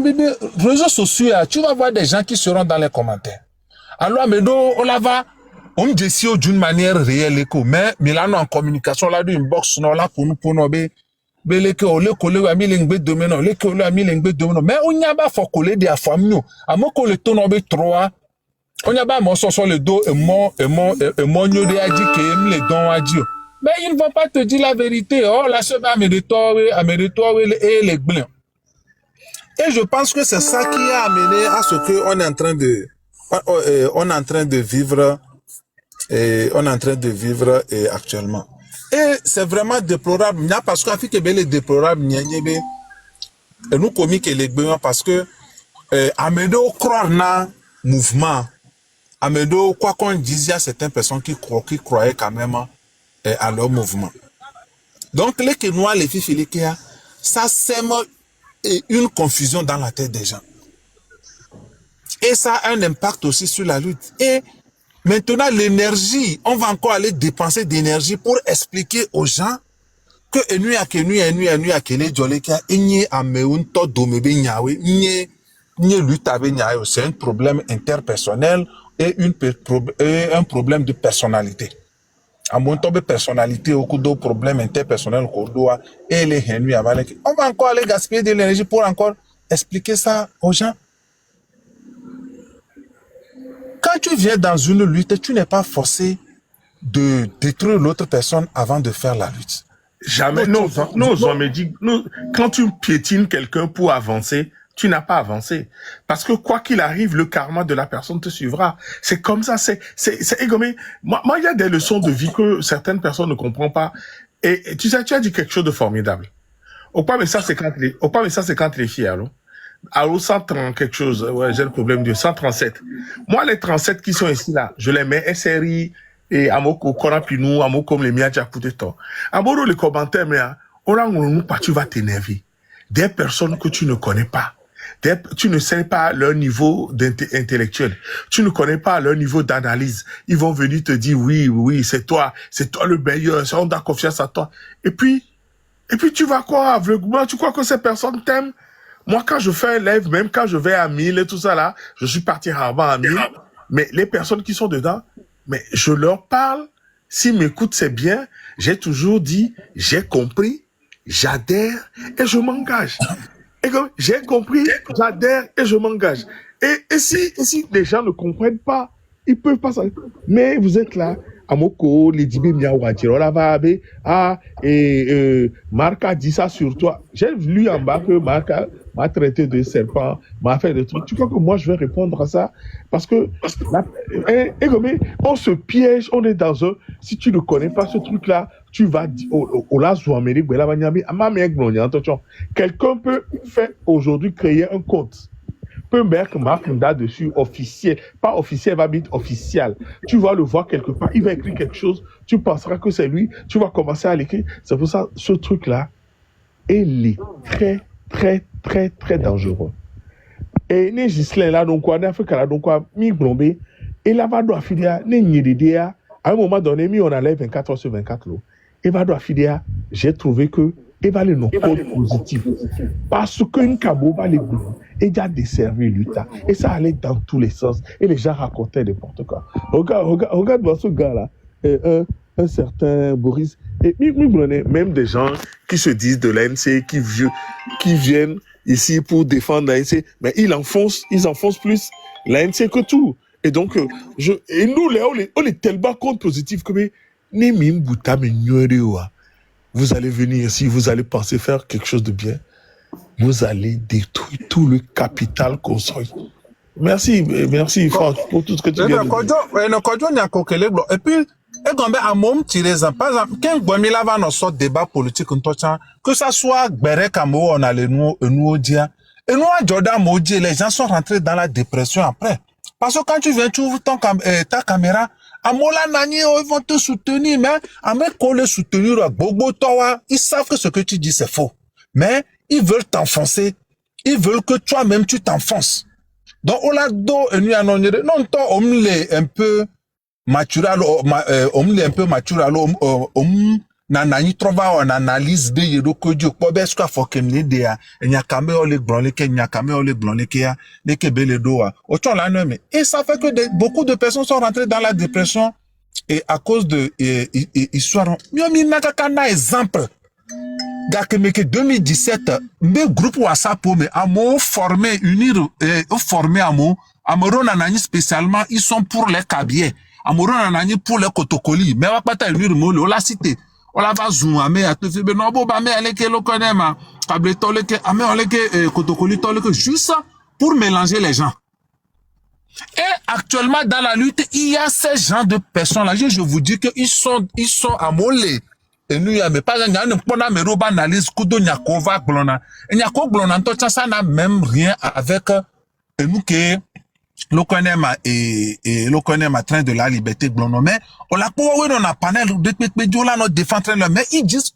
réseaux sociaux, tu vas voir des gens qui seront dans les commentaires. Alors, mais on dit si d'une manière réelle, mais là, nous, en communication, là, d'une box, non, là, pour nous, mais on n'y a pas faut coller des familles. À mon collègue, on a trois. On n'y a pas mon sur le dos et mon de a dit que les dons à Dieu. Mais ils ne vont pas te dire la vérité. Oh, la semaine, amène-toi, et les blancs. Et je pense que c'est ça qui a amené à ce que on est en train de vivre actuellement. Et c'est vraiment déplorable. Parce qu'à fait que les déplorable, et nous commis que les blancs parce que, Amédo croire na mouvement. Amédo, quoi qu'on dise, il y a certaines personnes qui croyaient quand même à leur mouvement. Donc, les Kénois, les filles, les Kéa, ça sème une confusion dans la tête des gens. Et ça a un impact aussi sur la lutte. Et maintenant, l'énergie, on va encore aller dépenser d'énergie pour expliquer aux gens que c'est un problème interpersonnel et un problème de personnalité. À mon temps de personnalité, au coup de problème interpersonnel, on va encore aller gaspiller de l'énergie pour encore expliquer ça aux gens. Quand tu viens dans une lutte, tu n'es pas forcé de détruire l'autre personne avant de faire la lutte. Jamais. Non, on me dit, quand tu piétines quelqu'un pour avancer, tu n'as pas avancé. Parce que quoi qu'il arrive, le karma de la personne te suivra. C'est comme ça, c'est égommé. Moi, il y a des leçons de vie que certaines personnes ne comprennent pas. Et tu sais, tu as dit quelque chose de formidable. Mais ça, c'est quand les filles, alors 130 quelque chose, ouais, j'ai le problème de 137. Moi, les 37 qui sont ici, là, je les mets SRI, et Amoko, Korapinou, Amoko, comme les Miadja Pouteto. Amoro, les commentaires, mais, tu vas t'énerver. Des personnes que tu ne connais pas. Tu ne sais pas leur niveau intellectuel. Tu ne connais pas leur niveau d'analyse. Ils vont venir te dire, oui, c'est toi le meilleur, on a confiance à toi. Et puis tu vas quoi aveuglement? Tu crois que ces personnes t'aiment? Moi, quand je fais un live, même quand je vais à 1000 et tout ça là, je suis parti avant à 1000, mais les personnes qui sont dedans, mais je leur parle, s'ils m'écoutent, c'est bien. J'ai toujours dit, j'ai compris, j'adhère et je m'engage. Et comme j'ai compris, j'adhère et je m'engage. Et si les gens ne comprennent pas, ils peuvent pas ça. Mais vous êtes là, Amoko, Lidibé Miawadjiro, Lavabe, Marc a dit ça sur toi. J'ai lu en bas que m'a traité de serpent, m'a fait des trucs. Tu crois que moi, je vais répondre à ça? Parce que, on se piège, on est dans un... Si tu ne connais pas ce truc-là, tu vas dire... Quelqu'un peut faire aujourd'hui créer un compte. Peut mettre Markunda dessus, officiel. Pas officiel, va être officiel. Tu vas le voir quelque part, il va écrire quelque chose, tu penseras que c'est lui, tu vas commencer à l'écrire. C'est pour ça, ce truc-là, il est très, très, très, très dangereux. Et les Gislains là, donc quoi, en Afrique là, donc quoi, mi blombe, et là, va doit filer, les Nyedidea, à un moment donné, on allait 24 heures sur 24 là. Et va doit filer, j'ai trouvé que, et va les non positifs. Parce qu'une cabo va les blomber. Et déjà desservi l'Utah. Et ça allait dans tous les sens. Et les gens racontaient n'importe quoi. Regarde ce gars-là. Un certain Boris. Et même des gens qui se disent de l'ANC, qui viennent ici pour défendre l'ANC, mais ils enfoncent plus l'ANC que tout. Et donc, et nous, là, on est tellement contre positif que vous allez venir ici, vous allez penser faire quelque chose de bien. Vous allez détruire tout le capital construit. Merci Franck, pour tout ce que tu viens de dire. Et puis, à mon petit exemple, par exemple, quand Guamila va dans ce débat politique, que ça soit Berek Amo, on a le nous dire, et nous, à Jordan Maudit, les gens sont rentrés dans la dépression après. Parce que quand tu viens, tu ouvres ta caméra, à Mola Nani, ils vont te soutenir, mais à me coller soutenir à Bobo Towa, ils savent que ce que tu dis, c'est faux. Mais ils veulent t'enfoncer. Ils veulent que toi-même, tu t'enfonces. Donc, on a do, non, on l'est un peu mature, nanani trova on analyse de yedo kodio po be ska fokem le dia enya kame o le glonle ke nya kame o le glonle ke ya le ke bele doa o ton la no mais et ça fait que beaucoup de personnes sont rentrées dans la dépression et à cause de histoire mi nakaka na exemple gakemeke 2017 me groupe WhatsApp mais amo formé unir formé amo amoro nanani spécialement ils sont pour les cabiers amoro nanani pour les kotokoli mais va pas ta unir mo le la cité on la va zoomer mais à te faire non bon bah mais elle que le connaît ma table toleke ame on que kotokoli toleke juste pour mélanger les gens. Et actuellement dans la lutte il y a ces gens de personnes là je vous dis que ils sont à mollet et nous y a mais pas un pona mais roba analyse kudo nyakova glona et nyako glona to ça n'a même rien avec nous que le connaît et train de la liberté mais on l'a pas oui on a panel de là notre défend train mais ils disent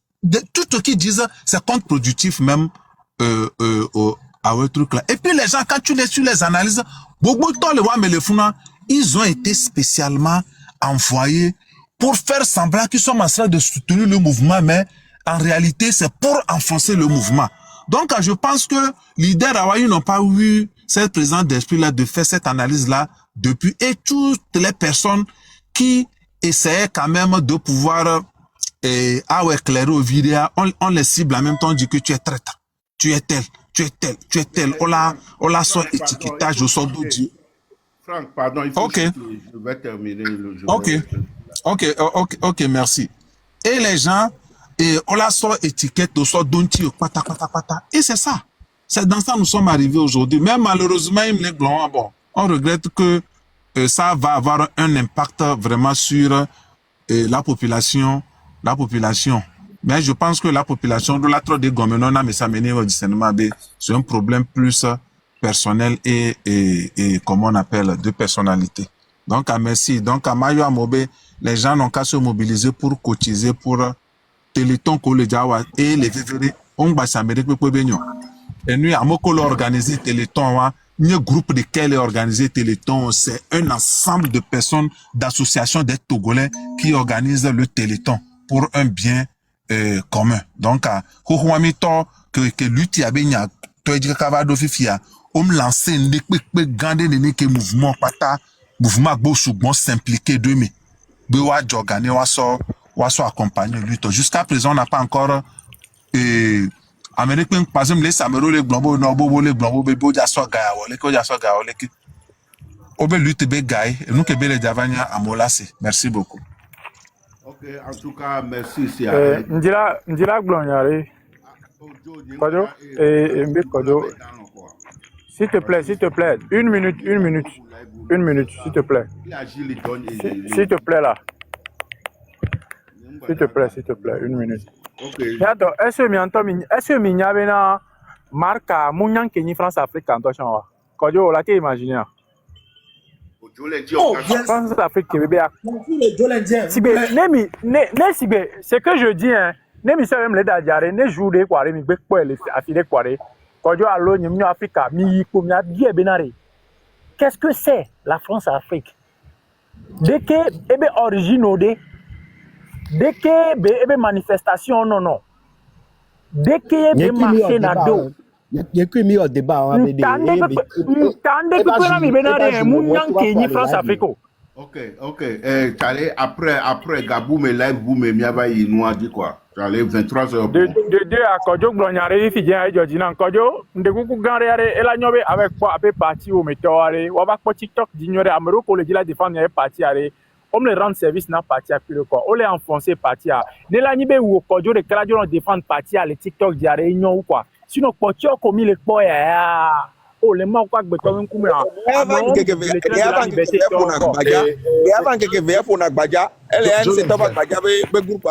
tout ce qu'ils disent c'est contre-productif même à un truc là et puis les gens quand tu les analyses beaucoup de temps les voix mais les fous ils ont été spécialement envoyés pour faire semblant qu'ils sont en train de soutenir le mouvement mais en réalité c'est pour enfoncer le mouvement. Donc je pense que les leaders Hawaii n'ont pas eu cette présence d'esprit-là de faire cette analyse-là depuis et toutes les personnes qui essayaient quand même de pouvoir éclairer au vidéo, on les cible en même temps, on dit que tu es traître, tu es tel, on l'a son étiquetage au sort d'Audi. Franck, pardon, il faut que je vais terminer le jour. Ok, merci. Et les gens, on l'a son étiquette au sort d'Audi, pata. Et c'est ça. C'est dans ça que nous sommes arrivés aujourd'hui. Mais malheureusement, on regrette que ça va avoir un impact vraiment sur la population. Mais je pense que la population de la trop de Gomenona, mais ça mène au discernement, c'est un problème plus personnel et comment on appelle, de personnalité. Donc, merci. Donc, à Mayo Amobe, les gens n'ont qu'à se mobiliser pour cotiser pour Téléthon, et les février, on va s'américain pour Bénion. Et nous, à Mokolo organisé Téléthon, un groupe de quel est organisé Téléthon, c'est un ensemble de personnes, d'associations des Togolais qui organisent le Téléthon pour un bien commun. Donc, que lutte à Benya, toi, tu as fifia, on me lance un mouvement, mouvement bon s'impliquer de me. Bewa Djogane, waso accompagner lutte. Jusqu'à présent, on n'a pas encore, Américain, par exemple, les Samero, les Blancs, les Blancs, les Jasso Gaïa, les Jasso Gaïa, les Obe lutte Begaï, et nous que Bele Javania à Molassé. Merci beaucoup. Ok, en tout cas, merci. Ndira Glonyare. Kojo, Mbe Kojo. S'il te plaît, 1 minute, s'il te plaît. S'il te plaît, là. S'il te plaît, 1 minute. Ok. Mais attends, est-ce que il y avait une marque à Mounian Kenya France Afrique en touchant? Kojo, là, qu'est imaginer? France Afrique, bébé. C'est que je dis, hein. Nemi se me le dajare, ne joue de quoi, mi bec quoi, les affilés quoi. Kojo allo, ni Africa, mi ko mi bien benare. Qu'est-ce que c'est la France Afrique? Dès que ebe originaux de, dès que ebe manifestation non. Dès que ebe marché na do. Il y a que mis au débat. Tande que quoi mi benare, Mounian Kenya France Afrique. Ok. T'allais après Gabou me live vous me miaba inoa dit quoi? T'allais 23h. De à Kojo Glonyare fi bien Georgina Kojo, de kuku ganre ela nyobe avec quoi après parti au météore, ou va TikTok d'ignorer Amero le dit la défendre est parti aller. On le rend service na parti à plus quoi. On les enfoncer parti à. Ne la nibe ou Kojo de Claudio on défendre parti à le TikTok diare union ou quoi. Sinon Kojo comme il est quoi ya. Oh les mots quoi que comme coup mais avant que ve pour na gbaja elle est c'est pas gbaja be groupe